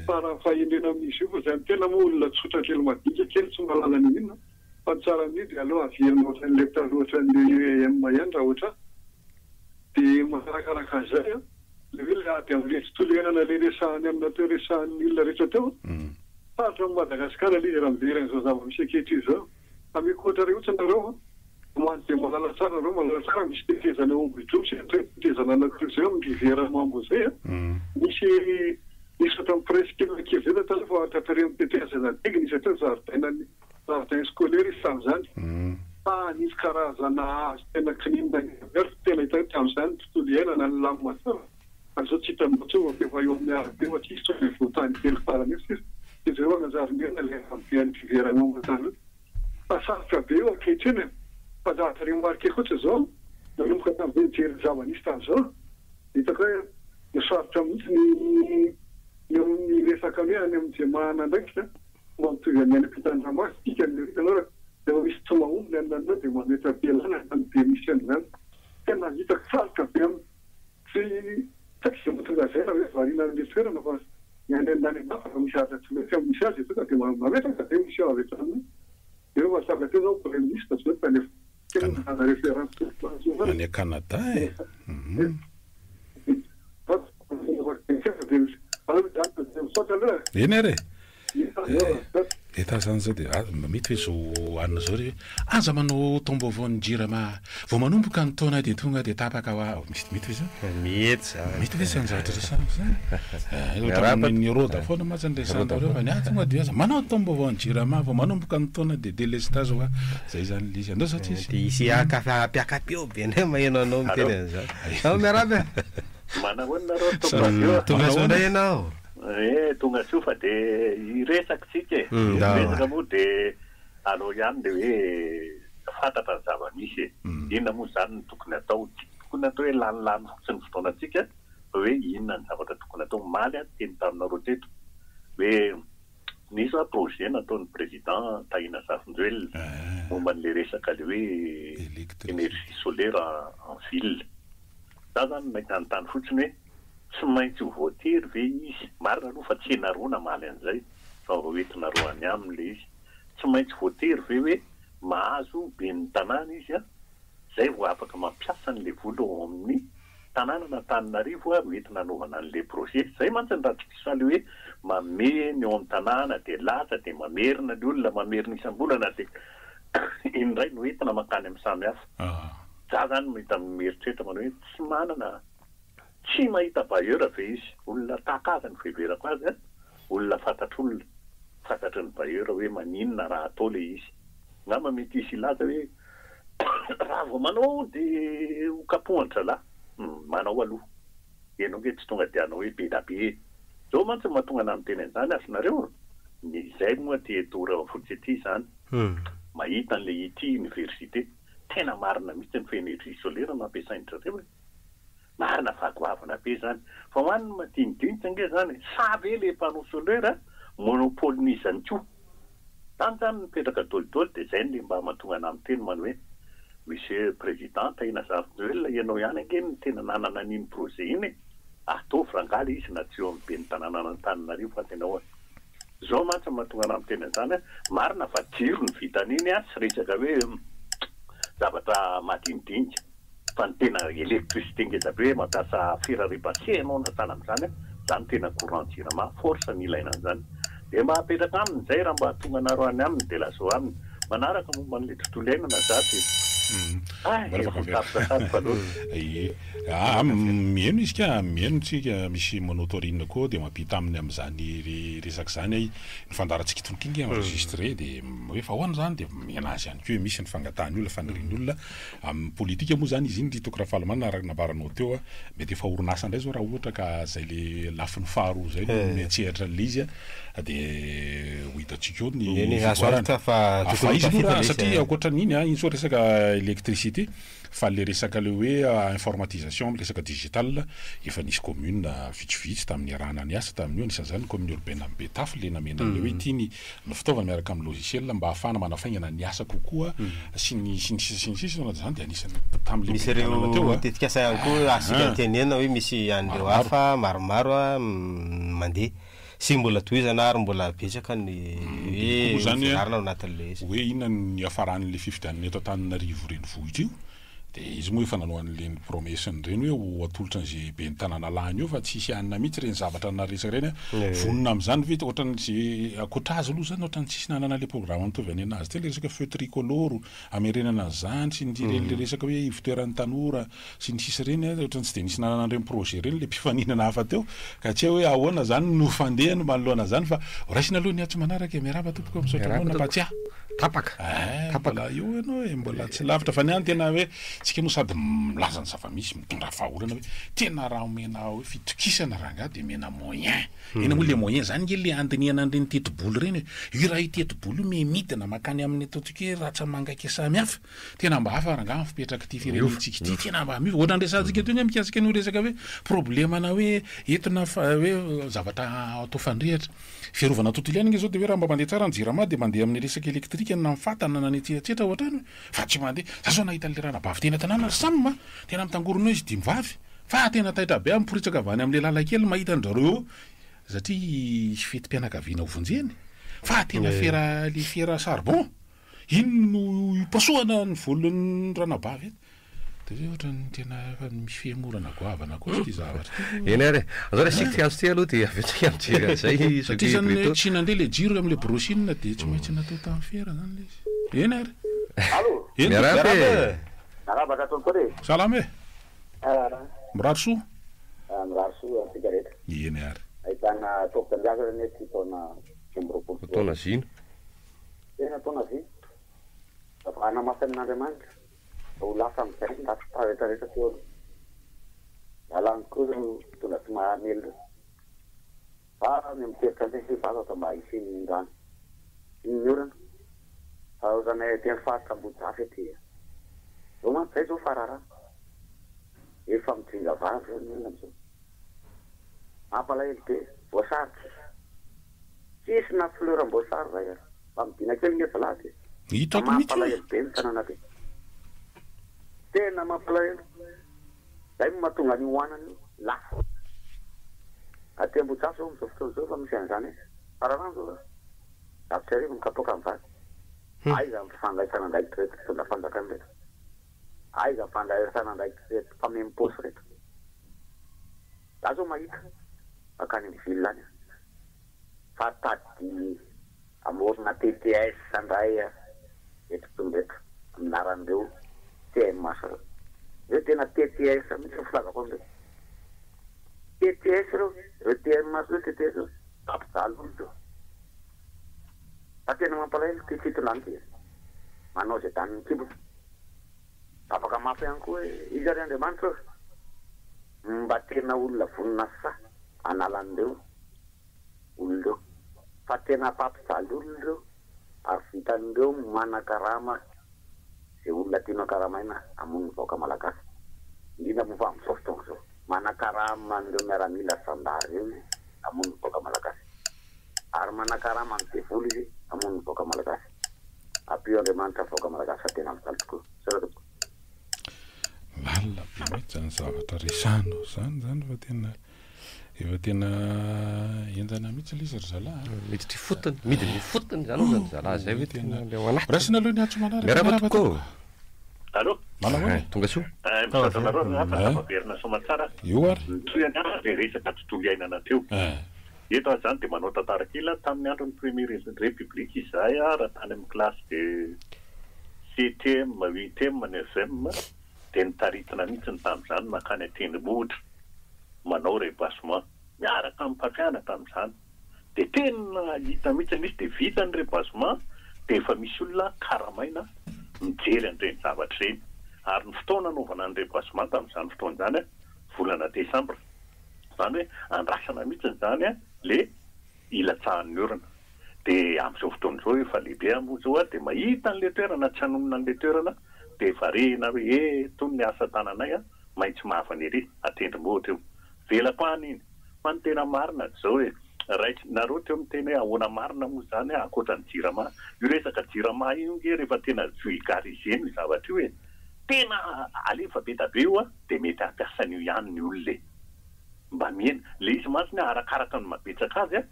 para fahendrena misy io fa zany tena molona tsotra kely madinika kely tsy mahalala ny inona fa tsara amin'io aloha averina ohatran'le ohatran'le EM ihany raha ohatra de maharakaraka zay le hoe le ady amin'le tontolo iainana le resahany amina teo resahan'ny olona rehetra teo sarotry amin'ny Madagasikara le raha miverina zao zava-misy akehitr'io zao amikoatra re ohatsy nareo many de malala tsara misy tetezana omby drosy tetezana anak'io zay amin'ny rivera mambo zay misy isatra presque kevela tala fa tataremy tetezana tegny isy atao zaridainany jardin scolaire izy tamin'izany fa nisy karazana hazo tena kinina tena hitao tamin'izany tontolo iainana ny lamina azao tsy hitambotsova fa eo amin'ny arabe ohatry izy tsy voatany telo farany io izy eo agnazaronena le ampiany fiverana matany fa sarotra be eo ankehitriny fa zavatra reny marike koatra zao nanomboka tamin'izay jery zava-nisy tamin'izao hitako hoe sarotra mihitsy eo amin'ny resaka hoe any amin'izay mahana ndraiky mba mitovy amin'ny any ampitandramasy tika anao rehefa misy tsy mahombony ananao dia mamety ampelana be misy an'izany tena hitako sarotra be amin'ny tsy izay mahatonga zay raha hoe variana an'le toerana fa ny any afaka misy aza tsy mety misy azy tonga dia mametaka dia misy ao avy hatrany eo masaka teo zao premier ministre tsy hoe fa tena référence any Canada eny are eta zany zao dia mety hoe zao anina zao re aza manao tombovaon'ny jirama vao manomboka ny taona dia tonga dia tapaka mety hoe zao mety hoe zany zavatra resany roda foana matsany resanareo fa ny tonga dia aza manao tombovaon'ny jirama vao manomboka ny taona dia délestage oa zay zany lizy andao zao tsisy dia isy akapiakapio be ndray maheno anao miteny an'izao ao miarabe tonga zao ndray ianao tonga so fa dia iresaka tsika resaka moa dia aleo ihany dia hoe fantatra ny zava-misy inona moa zany ny tokony atao tsy tokony atao hoe lanilany fotsiny fotoanantsika fa hoe inona ny zavatra tokony atao maly teny taminareo teto hoe nisy a projet nataon'ny président Tahina Safinjoelina momba n'le resaka le hoe énergie solaire en ville za zany mahita anytany fotsiny hoe tsy maintsy voatery ve izy marina aloha fa tsy enaroana maly an'izay fa hoentina roany aminy le izy tsy maintsy voatery ve hoe mahazo be ny tanàna izy zay vao afaka mampiasa n'le vola ao amin'ny tanàna na Antananarivo hoentina anaovana an'le projet zay mantsy ny raha le hoe mameny eo amin'ny tanàna dia lasa dia mamerina ny olona mamerina isam-bolana dia indray no entina makany amin'ny samihafa za zany mahita mieritreritra manao hoe tsy manana tsy mahita bailleur ve izy olona tahaka azy ny fiheverako azy olona fantatr'olona fantatry ny bailleur hoe maninona raha atao le izy ngamba mety isy ilaza hoe raha vao manao dia hokapohatra lahy manao aloha ianao hoe tsy tonga dia anao hoe be da be zao mantsy mahatonga ana miteny an'izany asinareo izay moa tetora fotsy aty zany mahita an'le ity université tena marina mihitsy ny fa énergie solaire nampiasain'izareo marina vagoavana be zany fa hoaniny madinidinitra nge zany savy le panneau solaire monopolinizany koa tany zany mipetraka dolidoly dia zay le mba mahatonga ana miteny manao hoe monsieur président Tahina Safinjoelina ianao ihany ange ny tena nanana an'iny projet iny atao frangaly izy na tsy eo amin'ny be ny tanàna Antananarivo fa tenao zao mantsy mahatonga ana miteny an'izany marina fa jiro ny vitan'iny sy resaka hoe zavatra madinidinika fa ny tena électricité ngezabe hoe mampiasa firaribase anao natana amin'izany zany tena courant jirama force ny ilaina an'izany dia mba apetraka aminy zay raha mba tonga anaro any aminy dia lazao aminy manaraka momba n'le tontolo iainana za mieno izy ka mieno tsika misy monotorine koa dia mampita aminy amin'izany resaka zany ny fandarantsika tonkingy enregistré dia hoe fa hoana zany dia miena azy ihany ko hoe misy ny fangatahany olona faniriany olona amin'ny politika moa zany izy iny ditoko raha fahalamana nabaranao teo mety efa orinasa indray zao raha ohatra ka zay le lafiny faharoa zay miatsehatra le izy dia ho hitatsika eo ny satria akoatran'iny iny so resaka électricité fa le resaka le hoe informatisation le resaka digital efa nisy commune vitsivitsy tamin'ny arahana ny asa tamin'io anisan'izany commune urbaine amin'ny Betafy le namena le hoe tiany ny fitaovana miaraka amin'ny logiciel mba ahafahana manafaingana ny asa kokoa sy ny sisa zany dia anisany tamin'le misy ireo tetikasa ihany koa asika tenena hoe misy an'ireo hafa maromaro mandeha sy mbola tohizana ary mbola betsaka ny hoe zarina ao anatin'le hoe inona ny afaran'le fifidianana eto Antananarivo renivohitra io dia izy moa efa nanao an'ileny promesiny ireny hoe ho atolotra an'izay be ny tanàna lany io fa tsisy anina mihitsy reny zavatra naresaka ireny vonona amin'izany ve ohatran'izay akoatra azy aloha zany ohatran'ny tsisy nanana le programme mitovy any anazy te le resaka feu tricolore amerenana zany sy nyreny le resaka hoe ivitoeran'ny tanora sy ny sisa reny ohatran'ny tsy dia nisy nanana an'ireny projet reny le mpifaninana hafa teo ka tsy hoe ahoana zany no fandehany manoloana zany fa raisina aloha ny atso manaraka miaraba tompoko misaotra na patsia tapaka io ianao mbola tsy lavitra fa niany tena hoe tsika no sady milaza ny zava-misy mitondra vahaolana hoe tena raha omena hoe fitokisana raha ngah dia mena moyen eny moa le moyen zany nge le andiniana an'ireny teti-bolo reny io raha io teti-bolo midina makany amin'ny ataotsika hoe raha mangaiky samy hafa tena mba hafa raha ngah mipetraka ty firenentsika ty tena mba miva ohatra andresantsika teo ny mikasika no resaka hoe problemana hoe entina hoe zavatra atao fandrehatra fiarovana tontolo ihany zao dia hoe raha mba mandeha tsara ny jirama dia mandeha amin'ny resaka elektrika na mifatana na nytsetsetra ohatrany fa tsy mandeha zaso nahita le ranabavy tena tanàna samma tena mitangorona izy dimivavy fa tena taitra be miporitsaka avany amin'le lalakely mahita an'zareo satria fety-pianakaviana hovonjeny fa tena le fiera charbon ino no pasohana ny volon'ny ranabavy dia ohatrany tena misy fiemorana goavana koa ty zavatra eny ary azao le sika azo ty aloha dia avetsika mijery an'izay satria zany tsy nandeha le jiro amin'le brochine dia tsy maintsy natao tamin'ny fiera zany le izy eny ary miarabaka tompoko re salama e mirary soa mirary soa antsika rehetra eny ary ahitana tompon-draza reny ty taona roapolo taona zino tena taona zino afa anamasan'andriamanitra ho lasa amizay lasa rehetrarehetra teo alany koa zao tona tsy mahamely fa miteritra an'izay vazata mba hisy rano ny orana fa zany tena faritra ambodafy ty zao manko zay zao farara efa mitringa vavy amizao mampalahelo be voasary tsisy na fleuram-boasary zay fa midina kely ngefa laty mampalahelo be ny tanàna be tena mampalahelo zay mahatonga ny hoanany lafo aty ambodafy zao amizao fotoana zao fa misy an'izany fararano zao zavitra arivo mikapoka amin'ny vady aiza mifandraisana andraikitra rehetra tondra fanjakany rehetra aiza mifandraisana andraikitra rehetra famemposy rehetra za zao mahita akany mivily any fa tady amorona TTS andray etrotombetra aminaran'ireo TMS reo tena TTS mihitsy filazako am'ireo TTS reo TMS reo TTS reo tapijalo olo reo fa tena mampalahelo ty fitolany ty manao zay tany mikibona afaka mafy ihany koa izy ary andriamanitra mba tena olona vonina sa analan'ireo olon'ireo fa tena papijalo olon'ireo ary vitan'ireo manakarama zay olona tiano akaramaina amon'ny vaoka malagasy indrindra moa fa amin'izao fotoana zao manakarama an'ireo miaramila sandary eo izy amon'ny vaoka malagasy ary manakarama amin'ny devoly izy amon'ny vaoka malagasy apio andriamanitra vaoka malagasy fa tena mitalo tokoa sara tokoa lalina be mihitsy zany zavatra resano zany efa tena enjana mihitsy le izy ry zalahy miditry fotony midiny fotony zany ao zany zalahy zay hoe tena le anaty raisina aloha ny atso manaraka miaraba tokoa allo tonga soa misatanareo afaverina somatsara io ary toyany le resaka tontolo iainana teo eto zany dia manao tantara kely tamin'ny andron'ny premier république izay raha tany amin'ny classe de CTM 8e 9e dia nitaritina mihitsy ny tamin'izany makany atendrimohitra manao repassement miaraka amin'ny mpampianatra amin'izany dia tena hita mihitsy misy dia vita ny repassement dia efa misy olona karamaina mijery an'ireny zavatra ireny ary ny fotoana anaovana ny repassement tamin'izany fotoana izany volana desambra zany hoe andrasana mihitsy zany le ilatsahan'ny orana dia amin'izao fotoana izao efa lehibe moa zao dia mahita an'le toerana tsy hanomina an'le toerana dia varena hoe tony ny asa tananay maintsy mahavany ery atendrimohitra eo velako any iny fa ny tena marina zao hoe raitra nareo teo miteny hoe ahoana marina moa zany akoatra ny jirama io resaka jirama io nge rehefa tena vulgariseny io zavatra io hoe tena alefa be da be io dia mety ampiasan'io ihany ny olona mba miena le izy masiny arakaraka ny mabetsaka azy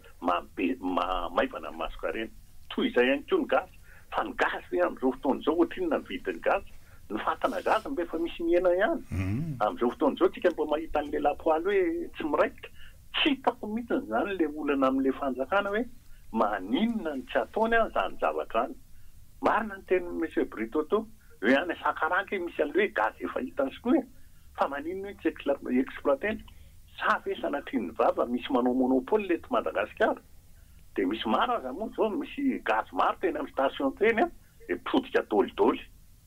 maivana ny masoka reny toy izay ihany koa ny gazy fa ny gazy amin'izao fotoana izao ohatrinona ny vidin'ny gazy ny fatana zaza mbe efa misy miena ihany amin'izao fotoan'izao tsika mbo mahita an'le lapoaly hoe tsy miraikitra tsy hitako mihitsiny zany le olana amin'le fanjakana hoe maninona ny tsy ataony zany zavatra any marina ny teny monsieur Britoto hoe any Sakaranky misy an'le hoe gaz efa hitany sokoa fa maninona tsy exploiteny sa ve sanatrin'ny vava misy manao monopole leto Madagasikara de misy maro aza moa zao misy gaz maro teny amin'ny station teny de potika dolidoly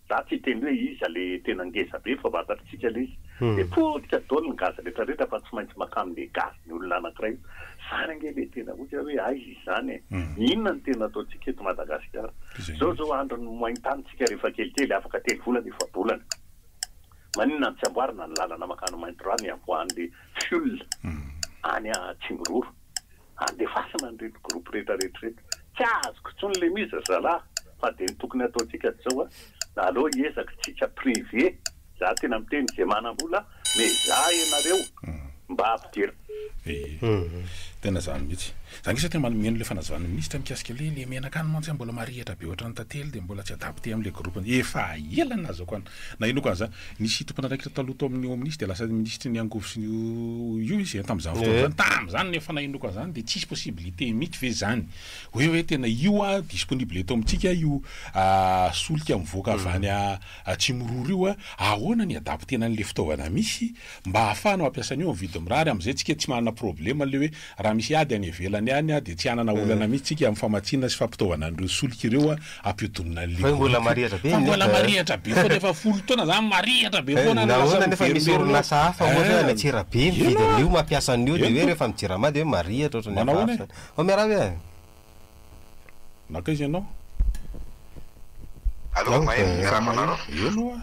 za tsy teny hoe izy le tena ngeza be fa vatantsika le izy de potika doli ny gaz rehetrarehetra fa tsy maintsy maka amin'le gaz ny olona anankiray zany ange le tena ohatra hoe ay izy zany inona ny tena ataontsika eto Madagasikara zao andro ny maintanytsika rehefa kelikely afaka 3 volana efa bolana maninona tsy amboarina ny lalana makano mainty rano avoan'le fuel any Tsimororo andefasana ny groupe rehetrarehetra tsy azoko tsony le mizy zalahy fa de ny tokony ataontsika zao aloha ezaka tsika privé za tena miteny zay manam-bola mezaha ianareo mba ampidira tena zany mihitsy zany isa tena manomeno le fanazavana ministra mikasika le menakany mantsy mbola marihatra be ohatrany tantely de mbola tsy adapté am'le groupe efa elana azako any na ino koa zany nisy tompona raiky taloto amin'ny ministre de lasa ministre ny angovo sy io izy tam'izany fotoana tam'izany nefa na ino koa zany de tsisy possibilité mihitsy ve zany hoe tena io disponible eto amintsika io solika mivoaka avany Tsimororo io ahoana ny adapté an'le fitaovana misy mba ahafahana mampiasa an'io vidy mirary am'izay tsika tsy manana problème le hoe raha misy ady any ivelany any de tsy anana olana mihitsy tsika amin'ny famatsinana sy fampitaovana andreo solika ireo ampiodonana le mbola marihatra be mbola marihatra be fa efa folo taona zany marihatra be foana nahoana nefa misy orinasa hafa ohatra hoe mitsira be mividy an'io mampiasa an'io de hoe rehefa mijirama de hoe marihatra ohatrany hafa miarahaba naka izy ianao allo miaramanao eno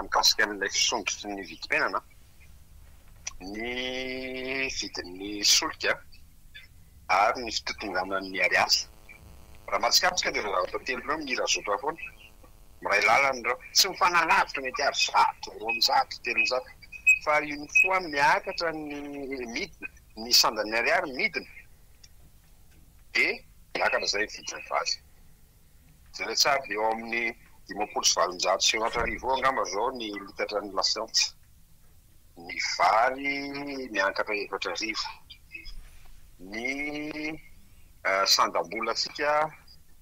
mikasika amin'ilay fisombotry ny vidim-piainana ny vidin'ny solika ary ny fitotonganany ny ariasy raha matsikatsika dia zavatra telonao mirazotra foana miray lalany reo tsy mifanalavitra mety ary 100 telonjato fa iny foa miakatra ny midina ny sandany ariary midina dia miakatra zay vidiny vazy zay le tsara dia eo amin'ny 5valonjato sy 4,000 angamba zao ny litatra ny lasance ny vary miankatra 4,000 ny sandam-bola atsika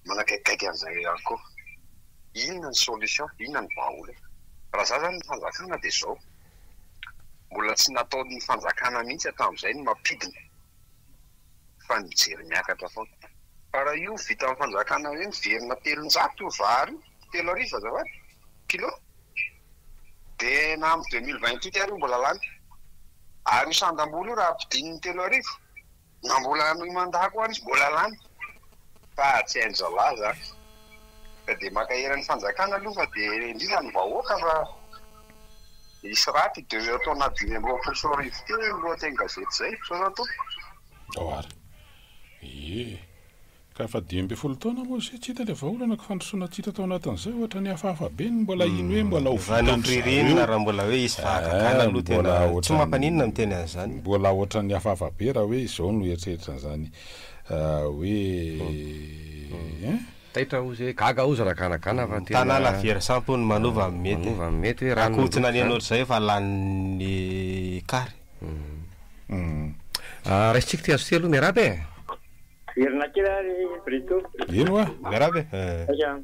manakaikaiky an'izay ihany koa inona ny solution inona ny vahaola raha za zany ny fanjakana dia zao mbola tsy nataon'ny fanjakana mihitsy atamin'izay ny mampidina fa nijery miakatra foana fa raha io vita amin'ny fanjakana hoe miverina 300 vary 3,000 zavatra kilo dia na amin'ny 2028 ary mbola lany ary ny sandam-bola io raha ampidininy 3,000 na mbola mandako ary izy mbola lany fa tsy hainjalaza fa dia maka eran'ny fanjakana aloha fa dia indrindra ny vahoaka fa isy raty de atao anaty 20 te lohateny gazety zay sosato ary ka fa 12 taona moa zay tsy hita le vahaolana ka fandrosoana tsy hita tao anatin'izay ohatra ny hafahafa be ny mbola ino hoe mbola hovitanyreny raha mbola hoe isy fahakakana aloha tena tsy mampaninona miteny an'izany mbola ohatra ny hafahafa be raha hoe izao no eritreritran' zany hoe taitra ozy gaga ozy raha ganagana fa tana lafiera sampony manova mety hoe rakotsina ny an'ohatr' zay fa lany kary raisitsika ty azo ty aloha miarabe Verna kila Brito. Ino miarabe.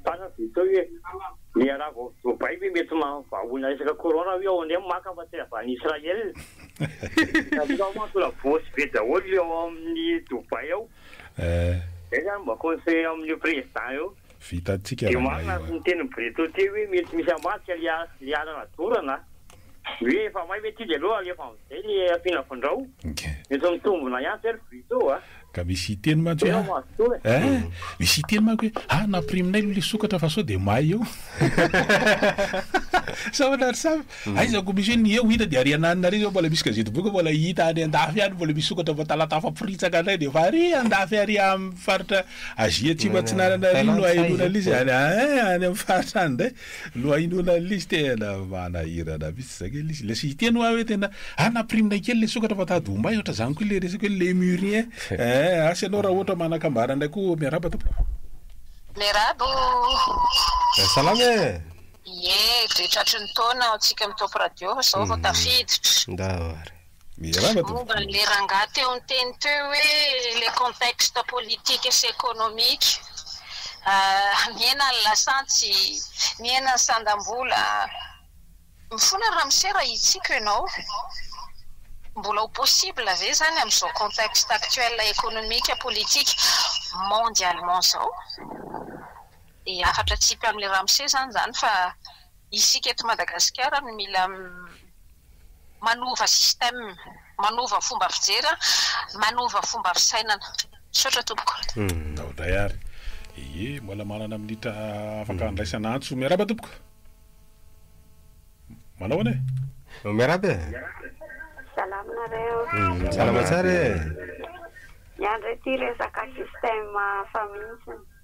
Pana Brito ye. Miara go bai bi metu ma fa una esa corona wi onde maka ba te fa Israel. Então uma tola força beta olho ni Dubai eu. Já ma consegue am no prestaio. Fita tika. E mana entendo Brito teve me chamar que ali a natura na. Oui, fa mai metti de lo ali fa. Ele é fina fundou. Então tumbo na ya ser Brito ka misy teny mantsy misy teny manko hoe napriminay lo le sokatra fa sao de may eo saoanary samy aizako misy hoe ny eo hita de ariananina reny zao mbola misy gazety boka mbola hita any andafy any mbola misy sokatra voatalatafa piritsaka anay de fa ary andafy ary amin'ny faritra Azia tsy matsinarana ry no ahinona lizy any amin'ny faritra any nday no ahinona lizy tena manahirana misy zake lizy le sy teny hoe tena napriminay kely le sokatra voatady ombay ohatra zany koa le resaka hoe le murien asy anao raha ohatra manakambarana koa miaraba tompo miarabo salama e de tratry ny taona atsika mitopy radio zao vao tafiditra ndary momba le rangahy teo ny teny teo hoe le contexte politique et économique miena ny lasantsy miena ny sandam-bola mifona ramosera itsika ianao mbola ho possible ve zany amin'izao contexte actuel économique et politique mondialement zao dia afatra tsipy amin'le ramose zany fa isika eto Madagasikara no mila manova système manova fomba fijery manova fomba fisainana sotra tompoko daodray ary mbola manana minitra afaka andraisana antso miaraba tompoko manao ane miaraba salamnareo salama tsara miandry ty resaka système faminisana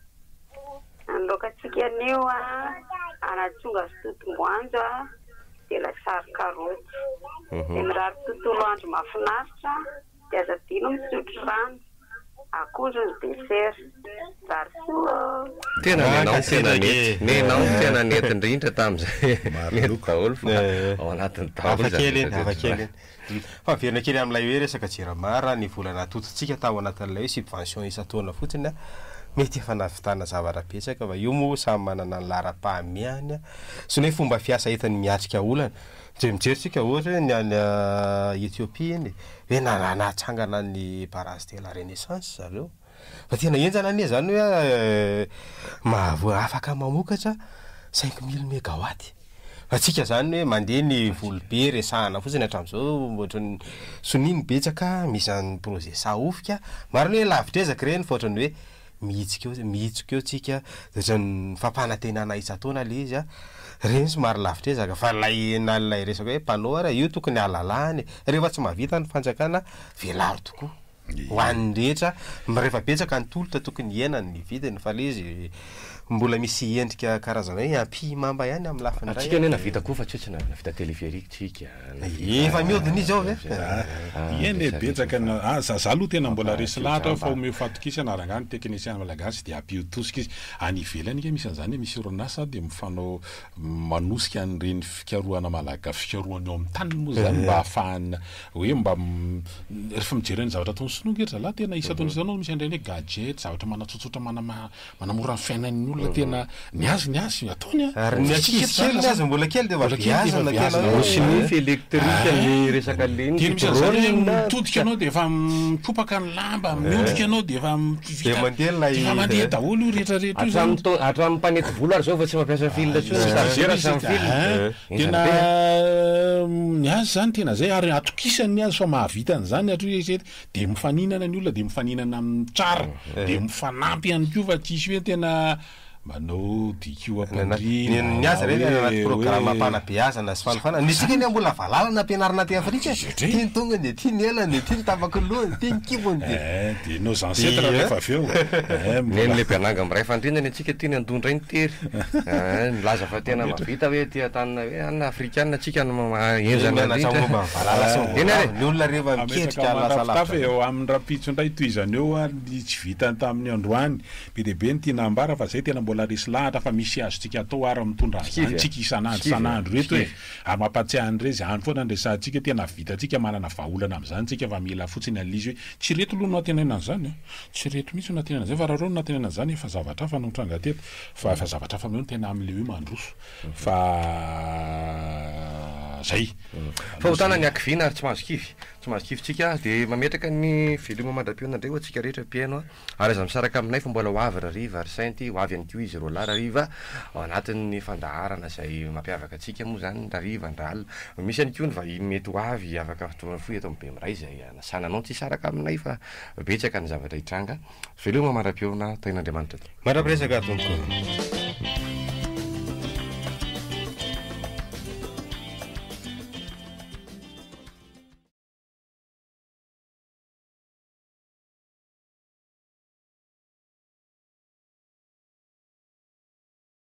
anlokatsika anio anatonga totomboandro dia lasary karoty dia mirary tontolo andro mahafinaritra dia azadino misotro rano akozo ny dessert rary soa tena nenao tena nety indrindra tamin'izay nety daholo fa ao anatin'ny afakely fa verina kely amin'ilay hoe resaka jiramara ny volana tototsika tao anatin'ilay hoe subvention isa-taona fotsiny mety efa navitana zavatra betsaka fa io moa samy manana ny lara-pahamehany sy ny hoe fomba fiasa entany miatrika olana de mijeritsika ohatra ny any Ethiopie iny hoe natsangana ny barazy de la renaissance zareo fa tena enjana anie zany hoe afaka mamokatra 5000 mégawatt atsika zany hoe mandeha ny volobe resahana fotsiny hatramin'izao ohatrany soniny betsaka misy any projet saofika maro ny hoe lavitrezaka reny fa ohatrany hoe mihitsika eo tsika ohatrany fampanantenana isa-taona le izy reny somary lavitrezaka fa lay resaka hoe panneau ara io tokony alalahany rehefa tsy mahavita ny fanjakana velaro tokoa ho an'ny rehetra rehefa betsaka ny tolotra tokony hiainany ny vidiny fa le izy mbola misy endrika karazana hoe ampimamba ihany amin'ny lafiny ray tsika nena vita koa fa tsy na vita teleférique tsika efa miodina izy ao ve eny betsaka za aloha tena mbola resy lahatra fa omeo fatokisana arangany teknicien malagasy dia ampio-tosika izy any ivelany ke misy an'izany misy orinasa dia mifanao manosika an'ireny fikarohana malaga fikarohany eo amin'ny tany moa zany mba ahafahana hoe mba rehefa mijereny zavatra ataony sonoka ery zalahy tena isa-taona izanao misy an'ireny hoe gadget zavatra manatsotsotra manamora ny fiainan'ny olona tena niazy ataony ary niazy mbola kely dia vaviazana nify électrique ny resaka leny misy an'izany mitodika anao dia efa mikopaka ny lamba miodika anao dia efa mandeha daholo io rehetrarehetra hatramin'ny mpanety vola ary zao fa tsy mampiasa fil tena niazy zany tena zay ary atokisany niazy fa mahavita an'izany atro dia mifaninana ny olona dia mifaninana amin'ny tsara dia mifanampy ihany koa fa tsisy hoe tena manao diko niazy reny anaty programme ampanabeazana sy fanofana nisika ny ambola valalana ampianarana ty Afrika tiany tonga de tiany elany tiany tapaky lohany tiany kibony de nos ancêtres rehefa avy eo neny le mpiananga miray fandrinany atsika tiany andondra iny tery nilaza fa tena mavita hoe ty atanina hoe ana afrikanina atsika enjana ny olona rehefa miketrika lasalafy eo amin'ny rapitso ndray toizany eo tsy vita tamin'ny androany be deabe ny tiana ambara fa zay tena mbola resy lahatra fa misy azotsika atao ary mitondra azany tsika isanandro reto hoe mampatsiahany re zany foana andresantsika tena vitatsika manana vahaolana amin'izany tsika fa mila fotsiny an'izy hoe tsy reto aloha no atenena an'izany tsy reto mihitsy no atenena zay fa raha reo no atenena an'izany fa zavatra hafa no mitranga teto fa zavatra hafa miheo tena amin'le hoe mandroso fa zay fa hotana ny akivina ary tsy mahazo kivitsika dia mametraka ny veloma mandram-piona indray atsika rehetra piaino ary aza misaraka aminay fa mbola ho avy rariva ary sainty ho avy any ko izy roa rariva ao anatin'ny fandaharana izay mampiavaka atsika moa zany rariva ndralina misy any ko ny va mety ho avy afaka fo eto amin'ny be miray izay anasananao tsy saraka aminay fa betsaka ny zavatra hitranga veloma mandram-piona tain'Andriamanitra mandram-piresaka tompoko